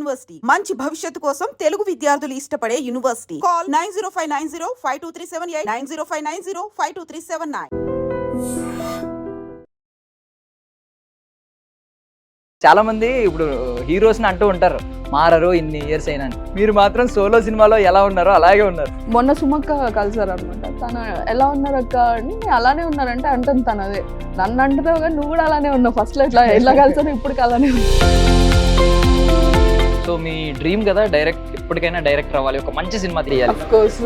University మంచి భవిష్యత్తు కోసం తెలుగు విద్యార్థులు ఇష్టపడే యూనివర్సిటీ. కాల్ 9059052378 9059052379. చాలా మంది ఇప్పుడు హీరోస్ని అంటూ ఉంటారు మారరు ఇన్ని ఇయర్స్ అయినా. మీరు మాత్రం సోలో సినిమాలో ఎలా ఉన్నారో అలాగే ఉన్నారు. మొన్న సుమక్క కలిసారు అనమాట. తను ఎలా ఉన్నారు అక్క అని, అలానే ఉన్నారంటే అంటుంది తను. అదే నన్ను అంటున్నావు కానీ నువ్వు కూడా అలానే ఉన్నావు. ఫస్ట్లో ఎట్లా కలిసారు ఇప్పటికి అలానే ఉన్నావు. సో మీ డ్రీమ్ కదా ఎప్పటికైనా డైరెక్టర్ అవ్వాలి, ఒక మంచి సినిమా తీయాలి. Of course.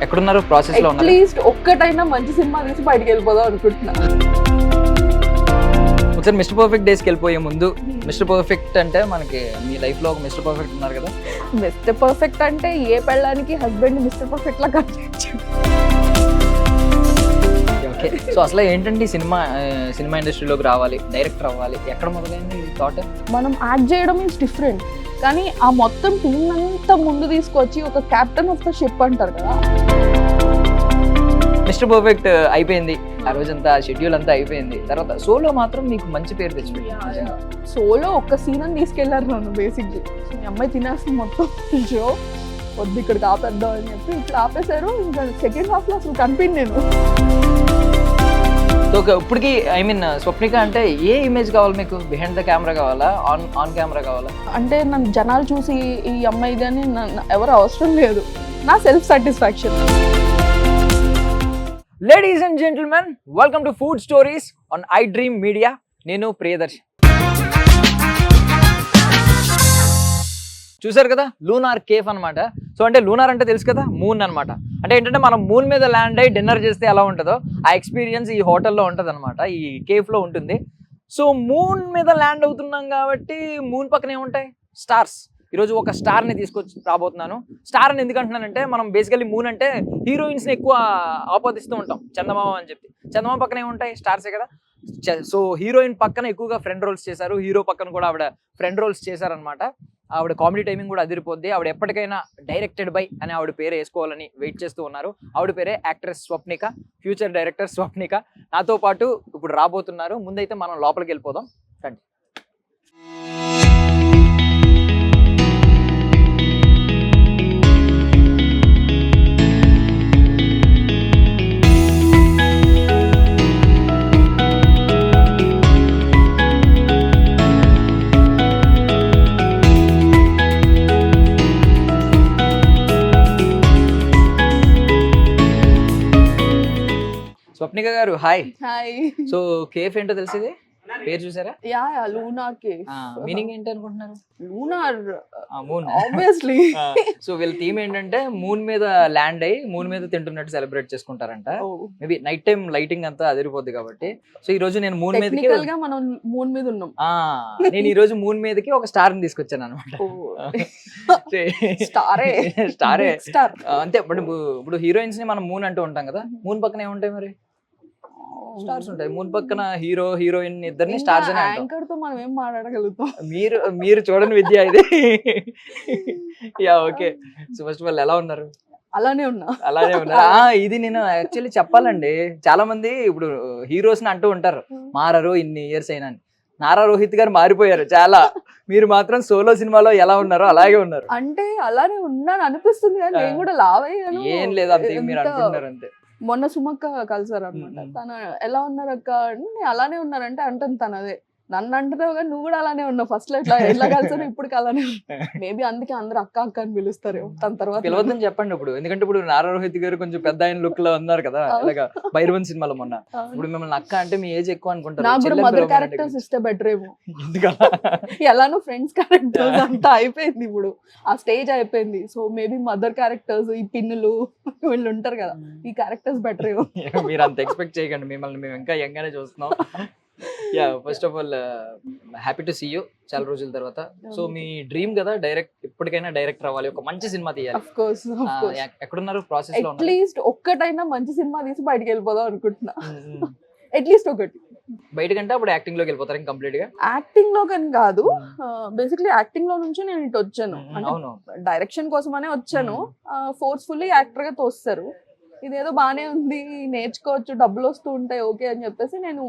ఎక్కడున్నారు ప్రాసెస్ లో? అట్లీస్ట్ ఒక్కటైనా మంచి సినిమా తీసి బయటకు వెళ్ళిపోదాం అనుకుంటున్నా. ఒకసారి మిస్టర్ పర్ఫెక్ట్ డేస్కి వెళ్ళిపోయే ముందు, మిస్టర్ పర్ఫెక్ట్ అంటే మనకి మీ లైఫ్ లో ఒక మిస్టర్ పర్ఫెక్ట్ ఉన్నారు కదా. మిస్టర్ పర్ఫెక్ట్ అంటే ఏ పెళ్ళానికి హస్బెండ్ మిస్టర్ పర్ఫెక్ట్ లా కనిపించాడు. ఓకే, సో అసలు ఏంటంటే సినిమా ఇండస్ట్రీలోకి రావాలి, డైరెక్టర్ అవ్వాలి, ఎక్కడ మొదలైంది ఈ థాట్? మనం యాక్ట్ చేయడం ఈజ్ డిఫరెంట్, కానీ ఆ మొత్తం టీం అంతా ముందు తీసుకొచ్చి ఒక కెప్టెన్ ఆఫ్ ద షిప్ అంటారు కదా. మిస్టర్ పర్ఫెక్ట్ అయిపోయింది, ఆ రోజంతా షెడ్యూల్ అంతా అయిపోయింది. తర్వాత సోలో మాత్రం మీకు మంచి పేరు తెచ్చిపెట్టింది. సోలో ఒక్క సీన్ అని తీసుకెళ్లారు నన్ను. బేసిక్లీ మీ అమ్మాయి తినేస్తుంది మొత్తం షో, వద్దు ఇక్కడికి ఆపేద్దాం అని చెప్పి ఇప్పుడు ఆపేశారు. ఇంకా సెకండ్ హాఫ్ లో అసలు కనిపించింది నేను. సో ఇప్పటికి స్వప్నిక అంటే ఏ ఇమేజ్ కావాలి మీకు? బిహైండ్ ద కెమెరా కావాలా, ఆన్ కెమెరా కావాలా? అంటే నన్ను జనాలు చూసి ఈ అమ్మాయి అని ఎవరు అవసరం లేదు, నా self satisfaction. Ladies and gentlemen, welcome to food stories on I Dream Media. నేను ప్రియదర్శి. చూసారు కదా, లూనార్ కేఫ్ అనమాట. సో అంటే లూనార్ అంటే తెలుసు కదా, మూన్ అనమాట. అంటే ఏంటంటే మనం మూన్ మీద ల్యాండ్ అయ్యి డిన్నర్ చేస్తే ఎలా ఉంటుందో ఆ ఎక్స్పీరియన్స్ ఈ హోటల్లో ఉంటుంది అనమాట, ఈ కేఫ్లో ఉంటుంది. సో మూన్ మీద ల్యాండ్ అవుతున్నాం కాబట్టి మూన్ పక్కన ఏముంటాయి? స్టార్స్. ఈరోజు ఒక స్టార్ని తీసుకొచ్చి రాబోతున్నాను. స్టార్ అని ఎందుకు అంటున్నానంటే, మనం బేసికలీ మూన్ అంటే హీరోయిన్స్ని ఎక్కువ ఆపాదిస్తూ ఉంటాం, చందమామ అని చెప్పి. చందమామ పక్కన ఏముంటాయి? స్టార్సే కదా. సో హీరోయిన్ పక్కన ఎక్కువగా ఫ్రెండ్ రోల్స్ చేశారు, హీరో పక్కన కూడా ఆవిడ ఫ్రెండ్ రోల్స్ చేశారనమాట. ఆవిడ కామెడీ టైమింగ్ కూడా అదిరిపోద్ది. ఆవిడ ఎప్పటికైనా డైరెక్టెడ్ బై అని ఆవిడ పేరు వేసుకోవాలని వెయిట్ చేస్తూ ఉన్నారు. ఆవిడ పేరే actress Swapnika, future director Swapnika. నాతో పాటు ఇప్పుడు రాబోతున్నారు. ముందైతే మనం లోపలికి వెళ్ళిపోదాం రండి. స్వప్నిక గారు హాయ్. హాయ్. సో కేఫ్ ఏంటో తెలిసింది, పేరు చూసారా? Yeah lunar cafe. మీనింగ్ ఏంటి అనుకుంటున్నారు? Lunar moon obviously. సో వీళ్ళ థీమ్ ఏంటంటే మూన్ మీద ల్యాండ్ అయ్యి మూన్ మీద తింటున్నట్టు సెలబ్రేట్ చేసుకుంటారంట. మేబీ నైట్ టైం లైటింగ్ అంతా అదిరిపోద్ది కాబట్టి. సో ఈ రోజు నేను మూన్ మీదకి, మనం మూన్ మీద ఉన్నాం. నేను ఈ రోజు మూన్ మీదకి ఒక స్టార్ ని తీసుకొచ్చాను అనమాట. స్టారే అంతే. ఇప్పుడు హీరోయిన్స్ ని మనం మూన్ అంటూ ఉంటాం కదా, మూన్ పక్కన ఏముంటాయి మరి? స్టార్స్ ఉంటాయి. మూన్ పక్కన హీరో హీరోయిన్ ఇద్దరిని స్టార్స్ అని అంటాం. యాంకర్ తో మనం ఏం మాట్లాడగలుగుతాం? మీరు చూడని విద్య ఇది. Yeah okay. So first of all ఎలా ఉన్నారు? అలానే ఉన్నా. ఇది నేను యాక్చువల్లీ చెప్పాలండి, చాలా మంది ఇప్పుడు హీరోస్ ని అంటూ ఉంటారు మారరు ఇన్ని ఇయర్స్ అయినా. నారా రోహిత్ గారు మారిపోయారు చాలా. మీరు మాత్రం సోలో సినిమాలో ఎలా ఉన్నారో అలాగే ఉన్నారు. అంటే అలానే ఉన్నాను అనిపిస్తుంది కానీ నేను కూడా లావయ్యాను. ఏం లేదు, అంతే మీరు అనుకుంటున్నారు అంతే. మొన్న సుమక్క కలిసారు అనమాట. తను ఎలా ఉన్నారు అక్క అని, అలానే ఉన్నారంటే అంటుంది తను. అదే నన్ను అంటున్నావు కానీ నువ్వు కూడా అలానే ఉన్నావు. ఫస్ట్లో ఎట్లా కలిసారు ఇప్పటికి అలానే. మేబీ అందుకే అందరూ అక్క అక్క అని పిలుస్తారు. తన తర్వాత పిలవద్దని చెప్పండి ఇప్పుడు, ఎందుకంటే ఇప్పుడు నారా రోహిత్ గారు కొంచెం పెద్ద ఆయన లుక్ లో ఉన్నారు కదా, ఇలాగా భైరవన్ సినిమాలో మొన్న. ఇప్పుడు మిమ్మల్ని అక్క అంటే మీ ఏజ్ ఎక్కువ అనుకుంటారు. నాకు కూడా మదర్ క్యారెక్టర్స్ ఇస్తే బెటర్ ఏమో. ఎలానో ఫ్రెండ్స్ క్యారెక్టర్స్ అంతా అయిపోయింది, ఇప్పుడు ఆ స్టేజ్ అయిపోయింది. సో మేబీ మదర్ క్యారెక్టర్స్, ఈ పిన్నులు వీళ్ళు ఉంటారు కదా, ఈ క్యారెక్టర్స్ బెటర్ ఏమో. మీరు అంత ఎక్స్పెక్ట్ చేయకండి, మిమ్మల్ని మేము ఇంకా యంగానే చూస్తున్నాం. Yeah first of all happy to see you చాలా రోజుల తర్వాత. సో మీ డ్రీమ్ కదా ఎప్పటికైనా డైరెక్టర్ అవ్వాలి, ఒక మంచి సినిమా తీయాలి. Of course. ఎక్కడున్నారు ప్రాసెస్ లో? అట్లీస్ట్ ఒక్కటైనా మంచి సినిమా తీసి బయటకు వెళ్ళిపోదాం అనుకుంటున్నా. అట్లీస్ట్ ఒకటి. బయటకంటే అప్పుడు యాక్టింగ్ లోకి వెళ్ళిపోతారు కంప్లీట్ గా? యాక్టింగ్ లో కానీ కాదు, బేసిక్లీ యాక్టింగ్ లో నుంచి నేను ఇటు వచ్చాను. డైరెక్షన్ కోసమనే వచ్చాను. ఫోర్స్ఫుల్లీ యాక్టర్ గా తోస్తారు. ఇదేదో బానే ఉంది, నేర్చుకోవచ్చు, డబ్బులు వస్తూ ఉంటాయి, ఓకే అని చెప్పేసి నేను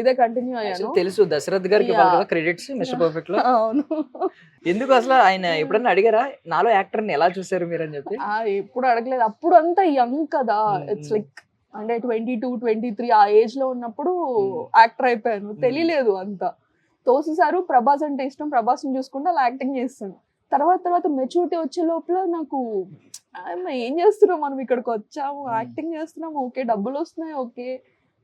ఇదే కంటిన్యూ అయ్యాను. తెలుసు దశరథ్ గారికి ఇవ్వాలి కదా క్రెడిట్స్ మిస్టర్ పర్ఫెక్ట్ లో. అవును. ఎందుకు అసలు ఆయన ఎప్పుడన్నా అడిగారా నాలో యాక్టర్ ని ఎలా చూసారు మీరు అని చెప్పి? ఎప్పుడు అడగలేదు. అప్పుడు అంతా యంగ్ కదా, ఇట్స్ లైక్ అంటే 22, 23 ఆ ఏజ్ లో ఉన్నప్పుడు యాక్టర్ అయిపోయాను. తెలియలేదు అంతా. తోసేసారు, ప్రభాస్ అంటే ఇష్టం, ప్రభాస్ ని చూసుకుంటే అలా యాక్టింగ్ చేస్తాను. తర్వాత మెచ్యూరిటీ వచ్చే లోపల నాకు ఏం చేస్తున్నాం మనం, ఇక్కడికి వచ్చాము, యాక్టింగ్ చేస్తున్నాం, ఓకే డబ్బులు వస్తున్నాయి, ఓకే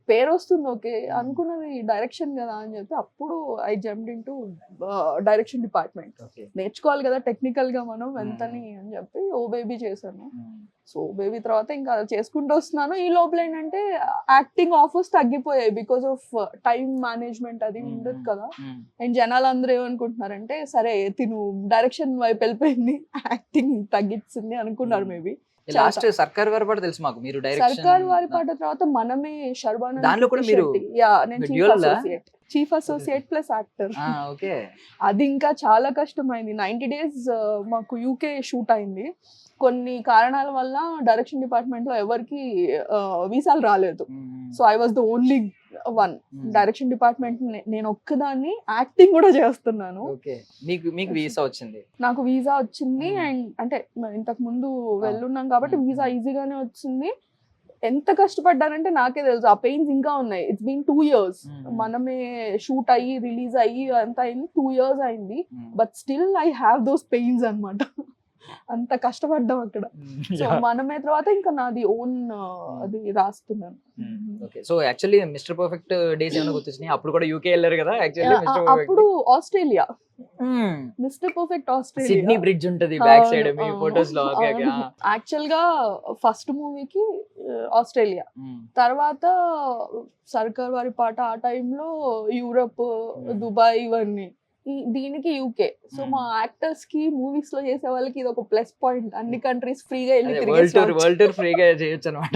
పేరు వస్తుంది, ఓకే అనుకున్నది డైరెక్షన్ కదా అని చెప్పి అప్పుడు I jumped into direction department. నేర్చుకోవాలి కదా టెక్నికల్ గా మనం ఎంతని అని చెప్పి ఓ బేబీ చేశాను. సో బేబీ తర్వాత ఇంకా చేసుకుంటూ వస్తున్నాను. ఈ లోపల ఏంటంటే యాక్టింగ్ ఆఫర్స్ తగ్గిపోయాయి బికాస్ ఆఫ్ టైం మేనేజ్మెంట్ అది ఉండదు కదా. అండ్ జనాలు అందరూ ఏమనుకుంటున్నారంటే సరే తిను డైరెక్షన్ వైపు వెళ్ళిపోయింది, యాక్టింగ్ తగ్గించింది అనుకున్నారు మేబీ. లాస్ట్ సర్కార్ వారి పాట తెలుసు మాకు, మీరు డైరెక్షన్ సర్కార్ వారి పాట తర్వాత మనమే శర్వానంద్ దానిలో కూడా మీరు నేను chief associate plus actor. Okay, అది ఇంకా చాలా కష్టమైంది. 90 days మాకు యూకే షూట్ అయింది. కొన్ని కారణాల వల్ల డైరెక్షన్ డిపార్ట్మెంట్ లో ఎవరికి వీసాలు రాలేదు. So I was the only one direction department. నేను ఒక్కదాన్ని యాక్టింగ్ కూడా చేస్తున్నాను. మీకు వీసా వచ్చింది? నాకు వీసా వచ్చింది. అండ్ అంటే ఇంతకు ముందు వెళ్ళున్నాం కాబట్టి వీసా ఈజీగానే వచ్చింది. ఎంత కష్టపడ్డానంటే నాకే తెలుసు, ఆ పెయిన్స్ ఇంకా ఉన్నాయి. It's been 2 years. మనమే షూట్ అయ్యి రిలీజ్ అయ్యి అంతా అయింది 2 years అయింది. But still I have those pains అన్నమాట. అంత కష్టపడ్డాం అక్కడ. సో మనమే తర్వాత ఇంకా నాది ఓన్ అది రాస్తున్నాను. So actually mister perfect days ఏమైనా గుర్తొచ్చినాయి? అప్పుడు కూడా యూకే వెళ్ళారు కదా యాక్చువల్లీ. అప్పుడు Australia, mister perfect Australia, Sydney bridge ఉంటది బ్యాక్ సైడ్ మీ ఫోటోస్ లో. యాక్చువల్ గా ఫస్ట్ మూవీకి ఆస్ట్రేలియా, తర్వాత సర్కార్ వారి పాట ఆ టైంలో యూరప్, దుబాయ్ ఇవన్నీ. దీనికి యూకే. సో మా యాక్టర్స్ కి మూవీస్ లో చేసే వాళ్ళకి ఇది ఒక ప్లస్ పాయింట్. అన్ని కంట్రీస్ ఫ్రీగా వెళ్ళి వరల్డ్ టూర్ ఫ్రీగా చేయొచ్చు అన్నమాట.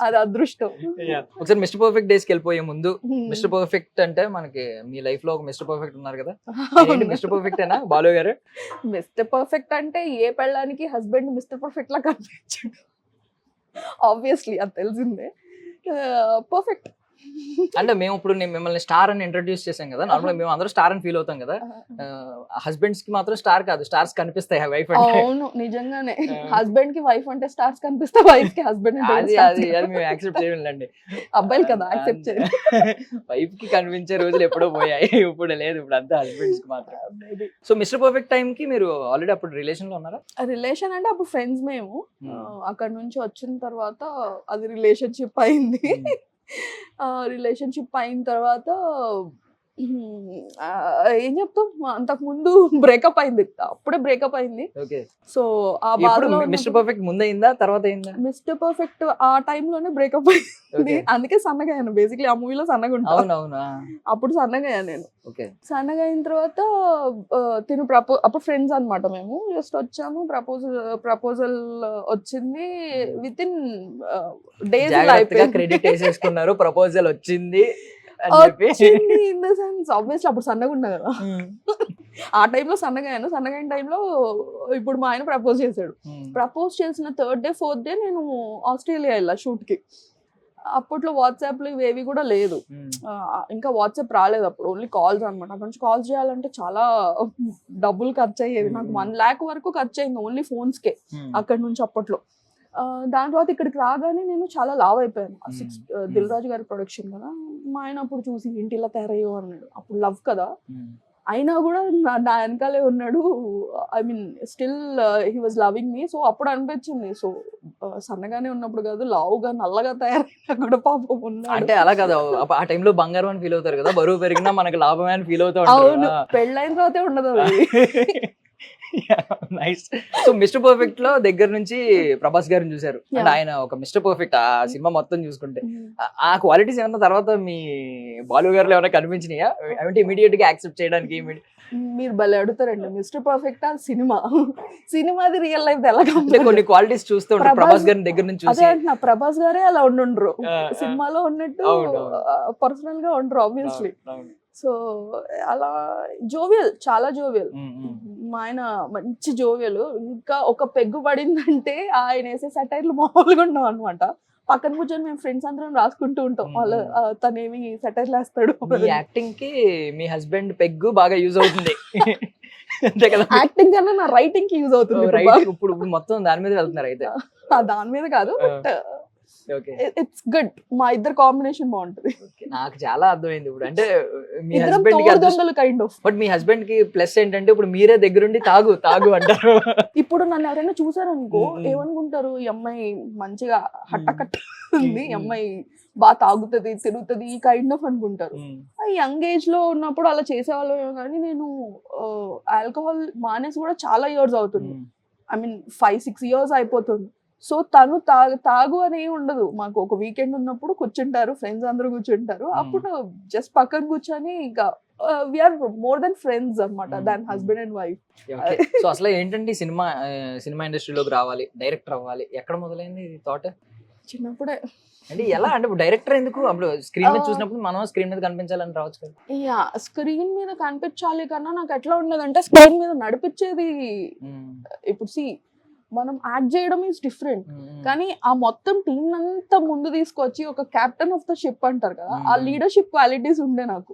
అది అదృష్టం. ఒకసారి మిస్టర్ పర్ఫెక్ట్ డేస్ కి వెళ్ళిపోయే ముందు, మిస్టర్ పర్ఫెక్ట్ అంటే మనకి మీ లైఫ్ లో ఒక మిస్టర్ పర్ఫెక్ట్ ఉన్నారు కదా, మిస్టర్ పర్ఫెక్ట్ ఏనా బాలు గారు? మిస్టర్ పర్ఫెక్ట్ అంటే ఏ పెళ్ళానికి హస్బెండ్ మిస్టర్ పర్ఫెక్ట్ లా కనిపించాడు. ఆబ్వియస్లీ అది తెలిసిందే. పర్ఫెక్ట్ అంటే మేము ఇప్పుడు మిమ్మల్ని స్టార్ అని ఇంట్రడ్యూస్ చేసాం కదా, నార్మల్ మేము అందరూ స్టార్ అని ఫీల్ అవుతాం కదా. హస్బెండ్స్ కి మాత్రం స్టార్ కాదు, స్టార్స్ కనిపిస్తాయి వైఫ్ అంటే. అవును నిజంగానే, హస్బెండ్ కి వైఫ్ అంటే స్టార్స్ కనిపిస్తాయి, వైఫ్ కి హస్బెండ్ అది మేము యాక్సెప్ట్ చేయాలండి. అబ్బాయిలు కదా యాక్సెప్ట్ చేయాలి. వైఫ్ కి కనిపించే రోజులు ఎప్పుడో పోయాయి, ఇప్పుడు లేదు, ఇప్పుడు అంతా హస్బెండ్స్ కి మాత్రం. సో మిస్టర్ పర్ఫెక్ట్ టైం కి మీరు ఆల్రెడీ అప్పుడు రిలేషన్ లో ఉన్నారా? రిలేషన్ అంటే అప్పుడు ఫ్రెండ్స్ మేము. అక్కడ నుంచి వచ్చిన తర్వాత అది రిలేషన్షిప్ అయింది. రిలేషన్షిప్ అయిన తర్వాత ఏం చెప్తాం, అంతకు ముందు బ్రేకప్ అయింది, అప్పుడే బ్రేకప్ అయింది. సో ఆ బాధలో మిస్టర్ పర్ఫెక్ట్ ముందు అయిందా తర్వాత అయిందా? మిస్టర్ పర్ఫెక్ట్ ఆ టైంలోనే బ్రేకప్ అయింది. అందుకే సన్నగా అయ్యాను. బేసిక్లీ ఆ మూవీలో సన్నగా ఉంటాను, అప్పుడు సన్నగా అయ్యాను నేను. సన్నగా అయిన తర్వాత తిను అప్పుడు ఫ్రెండ్స్ అన్నమాట మేము. జస్ట్ వచ్చాము, ప్రపోజల్ వచ్చింది. విత్ ఇన్ డేస్ క్రెడిట్ వేసేసుకున్నారు, ప్రపోజల్ వచ్చింది ఇన్ ద సెన్స్ ఆబ్వియస్లీ అప్పుడు సన్నగా ఉన్నా కదా. ఆ టైంలో సన్నగా అయ్యాను. సన్నగా అయిన టైంలో ఇప్పుడు మా ఆయన ప్రపోజ్ చేశాడు. ప్రపోజ్ చేసిన 3rd day 4th day నేను ఆస్ట్రేలియా వెళ్ళా షూట్ కి. అప్పట్లో వాట్సాప్లు ఇవేవి కూడా లేదు, ఇంకా వాట్సాప్ రాలేదు అప్పుడు, ఓన్లీ కాల్స్ అనమాట. అక్కడ నుంచి కాల్స్ చేయాలంటే చాలా డబ్బులు ఖర్చు అయ్యేవి. నాకు 1 lakh వరకు ఖర్చు అయింది ఓన్లీ ఫోన్స్కే అక్కడ నుంచి అప్పట్లో. దాని తర్వాత ఇక్కడికి రాగానే నేను చాలా లావ్ అయిపోయాను. దిల్ రాజు గారి ప్రొడక్షన్ కదా, మా ఆయన అప్పుడు చూసి ఏంటి ఇలా తయారయ్యో అన్నాడు. అప్పుడు లవ్ కదా, అయినా కూడా నా వెనకాలే ఉన్నాడు. I mean still he was loving me. So అప్పుడు అనిపించింది, సో సన్నగానే ఉన్నప్పుడు కాదు, లావుగా నల్లగా తయారైనా కూడా పాపం ఉన్నాడు. అంటే అలా కదా, ఆ టైంలో బంగారం అని ఫీల్ అవుతారు కదా, బరువు పెరిగినా మనకి లాభమే అని ఫీల్ అవుతారు. అవును, పెళ్ళైన తర్వాతే ఉండదు అది. నైస్. సో మిస్టర్ పర్ఫెక్ట్ లో దగ్గర నుంచి ప్రభాస్ గారిని చూసారు, అంటే ఆయన ఒక మిస్టర్ పర్ఫెక్ట్ ఆ సినిమా మొత్తం చూసుకుంటే ఆ క్వాలిటీస్ ఏమన్నా తర్వాత మీ బాలు గారిలో ఏమైనా కనిపించినాయా? అంటే ఇమీడియట్ గా యాక్సెప్ట్ చేయడానికి? మీరు భలే అడుగుతారండి. మిస్టర్ పర్ఫెక్ట్ ఆ సినిమాది రియల్ లైఫ్ ఎలా కొన్ని క్వాలిటీస్ చూస్తూ ఉంటారు ప్రభాస్ గారి దగ్గర నుంచి. అదే అంటున్నా, ప్రభాస్ గారే అలా ఉండుండ్రు, సినిమాలో ఉన్నట్టు పర్సనల్ గా ఉండరు ఆబ్వియస్లీ. సో అలా జోవియల్, చాలా జోవియల్. మా ఆయన మంచి జోవియలు. ఇంకా ఒక పెగ్గు పడిందంటే ఆయన వేసే సెటైర్లు మామూలుగా ఉండవు అనమాట. పక్కన కూర్చొని మేము ఫ్రెండ్స్ అందరం రాసుకుంటూ ఉంటాం. వాళ్ళు తనేమి సెటైర్లు వేస్తాడు. మీ యాక్టింగ్ కి మీ హస్బెండ్ పెగ్గు బాగా యూజ్ అవుతుంది. అంతే కదా? యాక్టింగ్ కన్నా నా రైటింగ్ కి యూజ్ అవుతుంది. రైట్, ఇప్పుడు మొత్తం దాని మీద వెళ్తున్నారు అయితే. దాని మీద కాదు, బట్ ఓకే, ఇట్స్ గుడ్. మా ఇద్దరు కాంబినేషన్ బాగుంటది. నాకు చాలా అర్థమైంది ఇప్పుడు. అంటే మీ ఇద్దరం హస్బెండ్ కి తోడుదొంగలు కైండ్ ఆఫ్. బట్ మీ హస్బెండ్ కి ప్లస్ ఏంటంటే ఇప్పుడు మీరే దగ్గరుండి తాగు తాగు అంటారు. ఇప్పుడు నన్ను ఎవరైనా చూసారనుకో ఏమనుకుంటారు, ఈ అమ్మాయి మంచిగా హట్టకట్ట ఉంది, ఈ అమ్మాయి బాగా తాగుతుంది తిరుగుతుంది, ఈ కైండ్ ఆఫ్ అనుకుంటారు. యంగ్ ఏజ్ లో ఉన్నప్పుడు అలా చేసేవాళ్ళం, కానీ నేను ఆల్కహాల్ మానేసి కూడా చాలా ఇయర్స్ అవుతుంది. ఐ మీన్ 5-6 years అయిపోతుంది. సో తను తాగు అని ఏమి ఉండదు. మాకు ఒక వీకెండ్ ఉన్నప్పుడు కూర్చుంటారు, ఫ్రెండ్స్ అందరూ కూర్చుంటారు. అప్పుడు జస్ట్ పక్కన కూర్చొని ఇంకా వీఆర్ మోర్ దెన్ ఫ్రెండ్స్ అన్నమాట, దాన్ హస్బెండ్ అండ్ వైఫ్. సో అసలు ఏంటంటే సినిమా ఇండస్ట్రీలోకి రావాలి, డైరెక్టర్ అవ్వాలి, ఎక్కడ మొదలైంది థాట్? చిన్నప్పుడే. అంటే ఎలా అంటే డైరెక్టర్ ఎందుకు? అప్పుడు స్క్రీన్ మీద చూసినప్పుడు మనం స్క్రీన్ మీద కనిపించాలని రావచ్చు కదా. యా, స్క్రీన్ మీద కనిపించాలి కన్నా నాకు ఎట్లా ఉండదంటే స్క్రీన్ మీద నడిపించేది. ఇప్పుడు మనం యాక్ట్ చేయడం ఈజ్ డిఫరెంట్, కానీ ఆ మొత్తం టీం అంతా ముందు తీసుకొచ్చి ఒక కెప్టెన్ ఆఫ్ ద షిప్ అంటారు కదా, ఆ లీడర్షిప్ క్వాలిటీస్ ఉండే నాకు.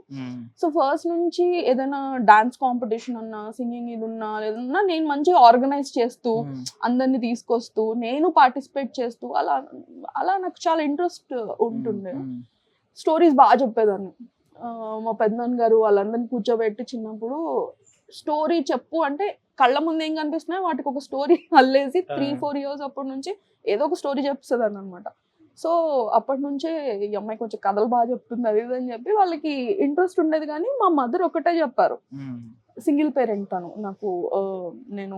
సో ఫస్ట్ నుంచి ఏదైనా డాన్స్ కాంపిటీషన్ ఉన్నా, సింగింగ్ ఇది ఉన్నా, ఏదన్నా నేను మంచిగా ఆర్గనైజ్ చేస్తూ అందరినీ తీసుకొస్తూ నేను పార్టిసిపేట్ చేస్తూ అలా నాకు చాలా ఇంట్రెస్ట్ ఉంటుండే. స్టోరీస్ బాగా చెప్పేదాన్ని. మా పెద్దనాన్న గారు వాళ్ళందరినీ కూర్చోబెట్టి చిన్నప్పుడు స్టోరీ చెప్పు అంటే కళ్ళ ముందు ఏం కనిపిస్తున్నాయి వాటికి ఒక స్టోరీ అల్లేసి 3-4 years అప్పటి నుంచి ఏదో ఒక స్టోరీ చెప్తుందని అనమాట. సో అప్పటి నుంచే ఈ అమ్మాయి కొంచెం కథలు బాగా చెప్తుంది అది ఇది అని చెప్పి వాళ్ళకి ఇంట్రెస్ట్ ఉండేది. కానీ మా మదర్ ఒకటే చెప్పారు, సింగిల్ పేరెంట్ తను. నాకు నేను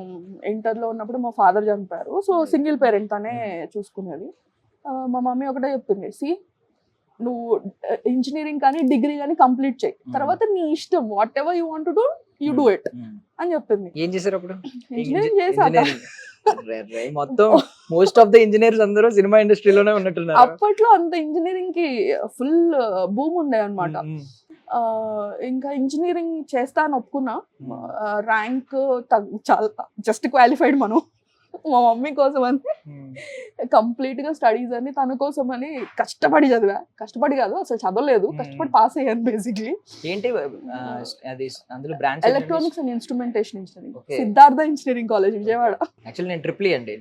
ఇంటర్లో ఉన్నప్పుడు మా ఫాదర్ చనిపోయారు. సో సింగిల్ పేరెంట్ తనే చూసుకునేది. మా మమ్మీ ఒకటే చెప్పింది, నువ్వు ఇంజనీరింగ్ కానీ డిగ్రీ కానీ కంప్లీట్ చేయి, తర్వాత నీ ఇష్టం, what ever you want to do you do it అని చెప్పింది. ఏం చేశారు అప్పుడు? ఇంజనీరింగ్ చేశాక మొత్తం మోస్ట్ ఆఫ్ ద ఇంజనీర్స్ అందరూ సినిమా ఇండస్ట్రీలోనే ఉన్నట్టున్నారు. అప్పట్లో అంత ఇంజనీరింగ్ కి ఫుల్ బూమ్ ఉండే అనమాట. ఇంకా ఇంజనీరింగ్ చేస్తా అని ఒప్పుకున్నా. ర్యాంక్ చాలా జస్ట్ క్వాలిఫైడ్ మనం. మా మమ్మీ కోసం అని కంప్లీట్ గా స్టడీస్ అని తన కోసం అని కష్టపడి చదివా. కష్టపడి కాదు అసలు చదవలేదు, కష్టపడి పాస్ అయ్యాను. బేసిక్లీ ఏంటి అది అందులో branch? Electronics and instrumentation engineering, Siddhartha engineering college, Vijayawada. Actually నేను ట్రిపుల్ అండి.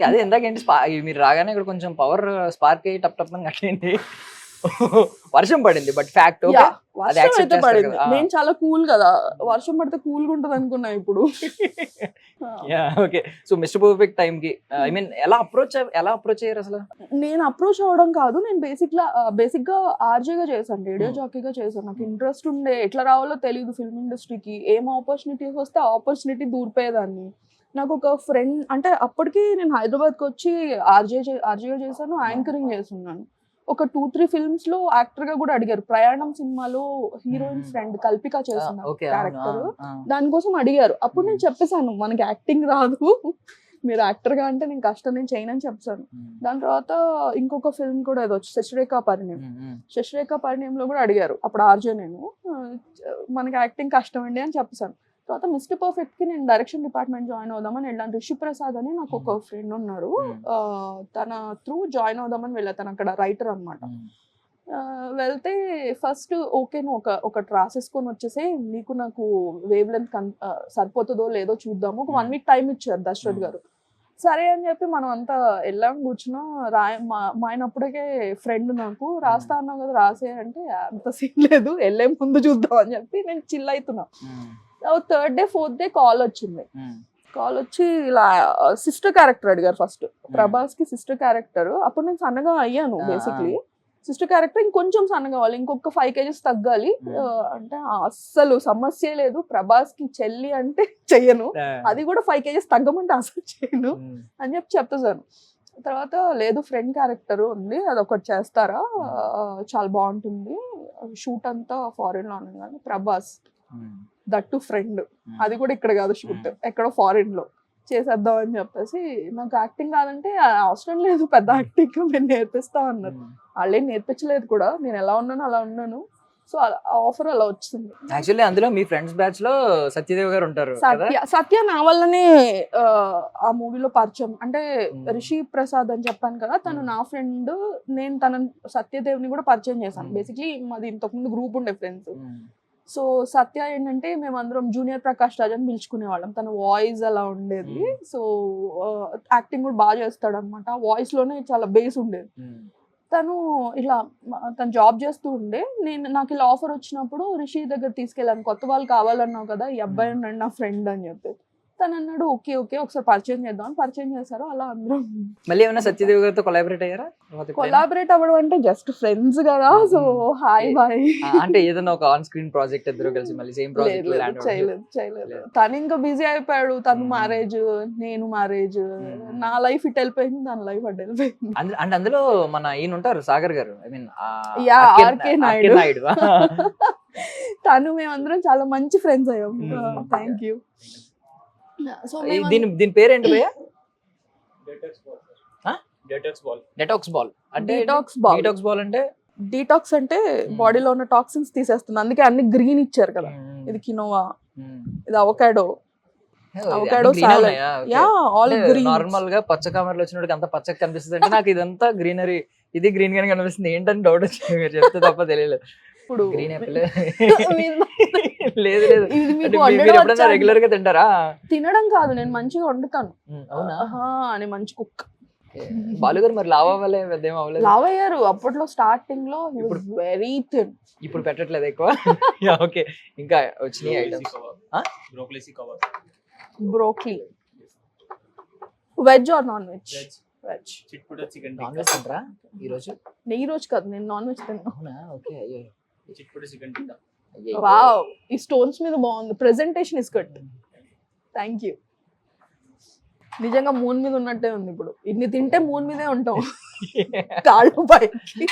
అదే ఇందాకేంటి మీరు రాగానే ఇక్కడ కొంచెం పవర్ స్పార్క్ అయ్యి టప్ టప్ అని కట్టండి. వర్షం పడింది, బట్ ఫ్యాక్ట్ వర్షం అయితే పడింది. నేను చాలా కూల్ కదా, వర్షం పడితే కూల్ గా ఉంటది అనుకున్నా ఇప్పుడు. Okay, so mister perfect time కి ఐ మీన్ ఎలా అప్రోచ్ అయ్యారు అసలు? నేను అప్రోచ్ అవడం కాదు, నేను బేసిక్ గా ఆర్జేగా చేశాను, రేడియో జాకీగా చేశాను. నాకు ఇంట్రెస్ట్ ఉండే, ఎట్లా రావాలో తెలియదు ఫిల్మ్ ఇండస్ట్రీకి. ఏం ఆపర్చునిటీస్ వస్తే ఆపర్చునిటీ దూరిపోయేదాన్ని. నాకు ఒక ఫ్రెండ్ అంటే అప్పటికి నేను హైదరాబాద్కి వచ్చి ఆర్జేగా చేశాను, యాంకరింగ్ చేస్తున్నాను. ఒక 2-3 ఫిల్మ్స్ లో యాక్టర్ గా కూడా అడిగారు. ప్రయాణం సినిమాలో హీరోయిన్ ఫ్రెండ్ కల్పిక చేసిన క్యారెక్టర్, దానికోసం అడిగారు. అప్పుడు నేను చెప్పేశాను మనకి యాక్టింగ్ రాదు, మీరు యాక్టర్ గా అంటే నేను కష్టం, నేను చేయనని చెప్పాను. దాని తర్వాత ఇంకొక ఫిల్మ్ కూడా ఏదో శశిరేఖ పరిణయంలో కూడా అడిగారు. అప్పుడు ఆర్జే నేను మనకి యాక్టింగ్ కష్టం అండి అని చెప్పాను. తర్వాత మిస్టర్ పర్ఫెక్ట్ కి నేను డైరెక్షన్ డిపార్ట్మెంట్ జాయిన్ అవుదామని వెళ్ళాను. రిషి ప్రసాద్ అని నాకు ఒక ఫ్రెండ్ ఉన్నారు, తన త్రూ జాయిన్ అవుదామని వెళ్ళా. తను అక్కడ రైటర్ అనమాట. వెళ్తే ఫస్ట్ ఓకే నువ్వు ఒకటి రాసేసుకొని వచ్చేసి నీకు నాకు వేవ్ లెంత్ సరిపోతుందో లేదో చూద్దాము, ఒక 1 week టైం ఇచ్చారు దశరథ్ గారు. సరే అని చెప్పి మనం అంతా వెళ్ళాం, కూర్చున్నా. మా ఆయన అప్పటికే ఫ్రెండ్, నాకు రాస్తా అన్నావు కదా రాసే అంటే అంత సీన్ లేదు, వెళ్ళే ముందు చూద్దాం అని చెప్పి నేను చిల్ అవుతున్నా. 3rd day 4th day call వచ్చింది. కాల్ వచ్చి ఇలా సిస్టర్ క్యారెక్టర్ అడిగారు. ఫస్ట్ ప్రభాస్ కి సిస్టర్ క్యారెక్టర్. అప్పుడు నేను సన్నగా అయ్యాను, బేసిక్లీ సిస్టర్ క్యారెక్టర్ ఇంకొంచెం సన్నగా అవ్వాలి, ఇంకొక 5 kgs తగ్గాలి అంటే అస్సలు సమస్య లేదు. ప్రభాస్ కి చెల్లి అంటే చెయ్యను, అది కూడా 5 kgs తగ్గమంటే అసలు చేయను అని చెప్పేసాను. తర్వాత లేదు ఫ్రెండ్ క్యారెక్టర్ ఉంది, అది ఒకటి చేస్తారా, చాలా బాగుంటుంది, షూట్ అంతా ఫారెన్ లో ఉంది కానీ ప్రభాస్ దట్టు ఫ్రెండ్, అది కూడా ఇక్కడ కాదు షూట్, ఎక్కడో ఫారెన్ లో చేసేద్దాం అని చెప్పేసి. నాకు యాక్టింగ్ కాదంటే అవసరం లేదు పెద్ద యాక్టింగ్, మేము నేర్పిస్తాం అన్నారు. వాళ్ళేం నేర్పించలేదు కూడా, నేను ఎలా ఉన్నాను అలా ఉన్నాను. సో ఆఫర్ అలా వచ్చింది. యాక్చువల్లీ అందులో మీ ఫ్రెండ్స్ బ్యాచ్ లో సత్యదేవ్ గారు ఉంటారు కదా. సత్య నా వల్లనే ఆ మూవీలో పరిచయం. అంటే రిషి ప్రసాద్ అని చెప్పాను కదా, తను నా ఫ్రెండ్. నేను తన సత్యదేవ్ని కూడా పరిచయం చేశాను. బేసిక్లీ మాది ఇంతకుముందు గ్రూప్ ఉండే ఫ్రెండ్స్. సో సత్య ఏంటంటే మేమందరం జూనియర్ ప్రకాష్ రాజ్ అని పిలుచుకునేవాళ్ళం. తన వాయిస్ అలా ఉండేది. సో యాక్టింగ్ కూడా బాగా చేస్తాడు అనమాట. వాయిస్ లోనే చాలా బేస్ ఉండేది. తను జాబ్ చేస్తూ ఉండే. నాకు ఇలా ఆఫర్ వచ్చినప్పుడు రిషి దగ్గర తీసుకెళ్ళాను. కొత్త వాళ్ళు కావాలన్నావు కదా, ఈ అబ్బాయి ఉన్నాడు నా ఫ్రెండ్ అని చెప్పి. తను అన్నాడు ఓకే ఒకసారి పరిచయం చేద్దాం అని పరిచయం చేశారు. అలా అందరం మళ్ళీ ఏమైనా సత్యదేవ్ గారితో కొలాబరేట్ అయ్యారా? కొలాబరేట్ అవ్వడం అంటే జస్ట్ ఫ్రెండ్స్ కదా, సో హాయ్ బాయ్. అంటే ఏదైనా ఒక ఆన్ స్క్రీన్ ప్రాజెక్ట్ ఇద్దరు కలిసి మళ్ళీ సేమ్ ప్రాజెక్ట్ చేయలేదు. తను ఇంకా బిజీ అయిపోయాడు. తను మ్యారేజ్, నేను మ్యారేజ్. నా లైఫ్ ఇట్ వెళ్ళిపోయింది, తన లైఫ్ అటు వెళ్ళిపోయింది. అండ్ అందులో మన ఈయన ఉంటారు సాగర్ గారు, ఐ మీన్ ఆర్కే నాయుడు. తను మేమందరం చాలా మంచి ఫ్రెండ్స్ అయ్యాం. Thank you. దీని పేరేంటి భయ్యా? డెటాక్స్ బాల్ అంటే డీటాక్స్ బాల్ అంటే డీటాక్స్ అంటే బాడీలో ఉన్న టాక్సిన్స్ తీసేస్తుంది. అందుకే అన్ని గ్రీన్ ఇచ్చారు కదా. ఇది కినోవా, ఇది avocado salad. Yeah all green. Normal గా పచ్చ కమర్లు వచ్చినప్పుడు అంత పచ్చగా కనిపిస్తుంది అంటే నాకు ఇదంతా గ్రీనరీ, ఇది గ్రీన్ గానే కనిపిస్తుంది. ఏంటని డౌట్ వచ్చింది, మీరు చెప్తే తప్ప తెలియలేదు. ఇప్పుడు గ్రీన్ యాపిల్ లేదు రెగ్యులర్ గా తింటారా? తినడం కాదు, నేను మంచిగా వండుతాను. అవునా? అని మంచి కుక్. బాలు గారు మరి లావ్ అవ్వలే, పెద్ద అవ్వలేదు? లావ్ అయ్యారు అప్పట్లో స్టార్టింగ్ లో. Very thin. ఇప్పుడు పెట్టట్లేదు ఎక్కువ. ఓకే, ఇంకా వచ్చినాయి items. Broccoli. Veg or non veg? Veg. Non veg తింటారా ఈ రోజు? ఈ రోజు కాదు, నేను నాన్ వెజ్ తిన్నాను. అవునా? ఓకే. అయ్యో, వావ్, ఈ స్టోన్స్ మీద బాగుంది. Presentation is good. Thank you. నిజంగా మూన్ మీద ఉన్నట్టే ఉంది. ఇప్పుడు ఇన్ని తింటే మూన్ మీదే ఉంటాం. కాళ్ళు పైకి.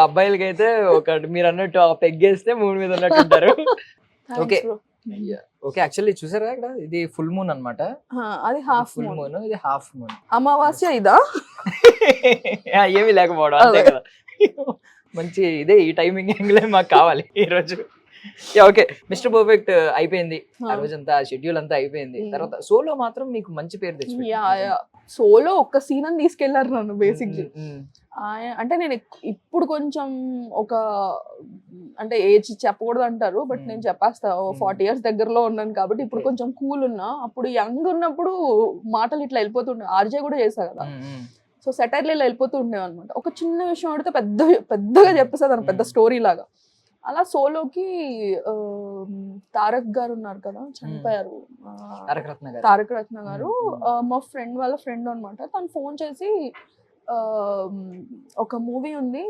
అబ్బాయిలకి అయితే ఒక మీరు అన్నట్టు పెగ్గేస్తే మూన్ మీద ఉన్నట్టు ఉంటారు. Okay okay. యాక్చువల్లీ చూసారా ఇక్కడ, ఇది ఫుల్ మూన్ అన్నమాట. అది హాఫ్ ఫుల్ మూన్, ఇది హాఫ్ మూన్. అమావాస్య ఇదా? ఏమీ లేకపోవడం అంతే కదా. మంచి ఇదే, ఈ టైమింగ్ యాంగిల్ మాకు కావాలి ఈ రోజు. ఓకే, మిస్టర్ పర్ఫెక్ట్ అయిపోయింది. ఆ రోజంతా షెడ్యూల్ అంతా అయిపోయింది. తర్వాత సోలో మాత్రం మీకు మంచి పేరు తెచ్చి. సోలో ఒక్క సీన్ అని తీసుకెళ్లారు నన్ను బేసిక్లీ. అంటే నేను ఇప్పుడు కొంచెం ఒక అంటే ఏజ్ చెప్పకూడదు అంటారు, బట్ నేను చెప్పేస్తా 40 years దగ్గరలో ఉన్నాను కాబట్టి ఇప్పుడు కొంచెం కూల్ ఉన్నా. అప్పుడు యంగ్ ఉన్నప్పుడు మాటలు ఇట్లా వెళ్ళిపోతుండే. ఆర్జే కూడా చేశా కదా, సో సెటైర్లు వెళ్ళిపోతూ ఉండేవి అనమాట. ఒక చిన్న విషయం అడిగితే పెద్దగా చెప్పేసేదాన్ని, పెద్ద స్టోరీ లాగా. అలా సోలోకి తారక్ గారు ఉన్నారు కదా, చనిపోయారు. తారక రత్న గారు మా ఫ్రెండ్ వాళ్ళ ఫ్రెండ్ అనమాట. తను ఫోన్ చేసి ఒక మూవీ ఉంది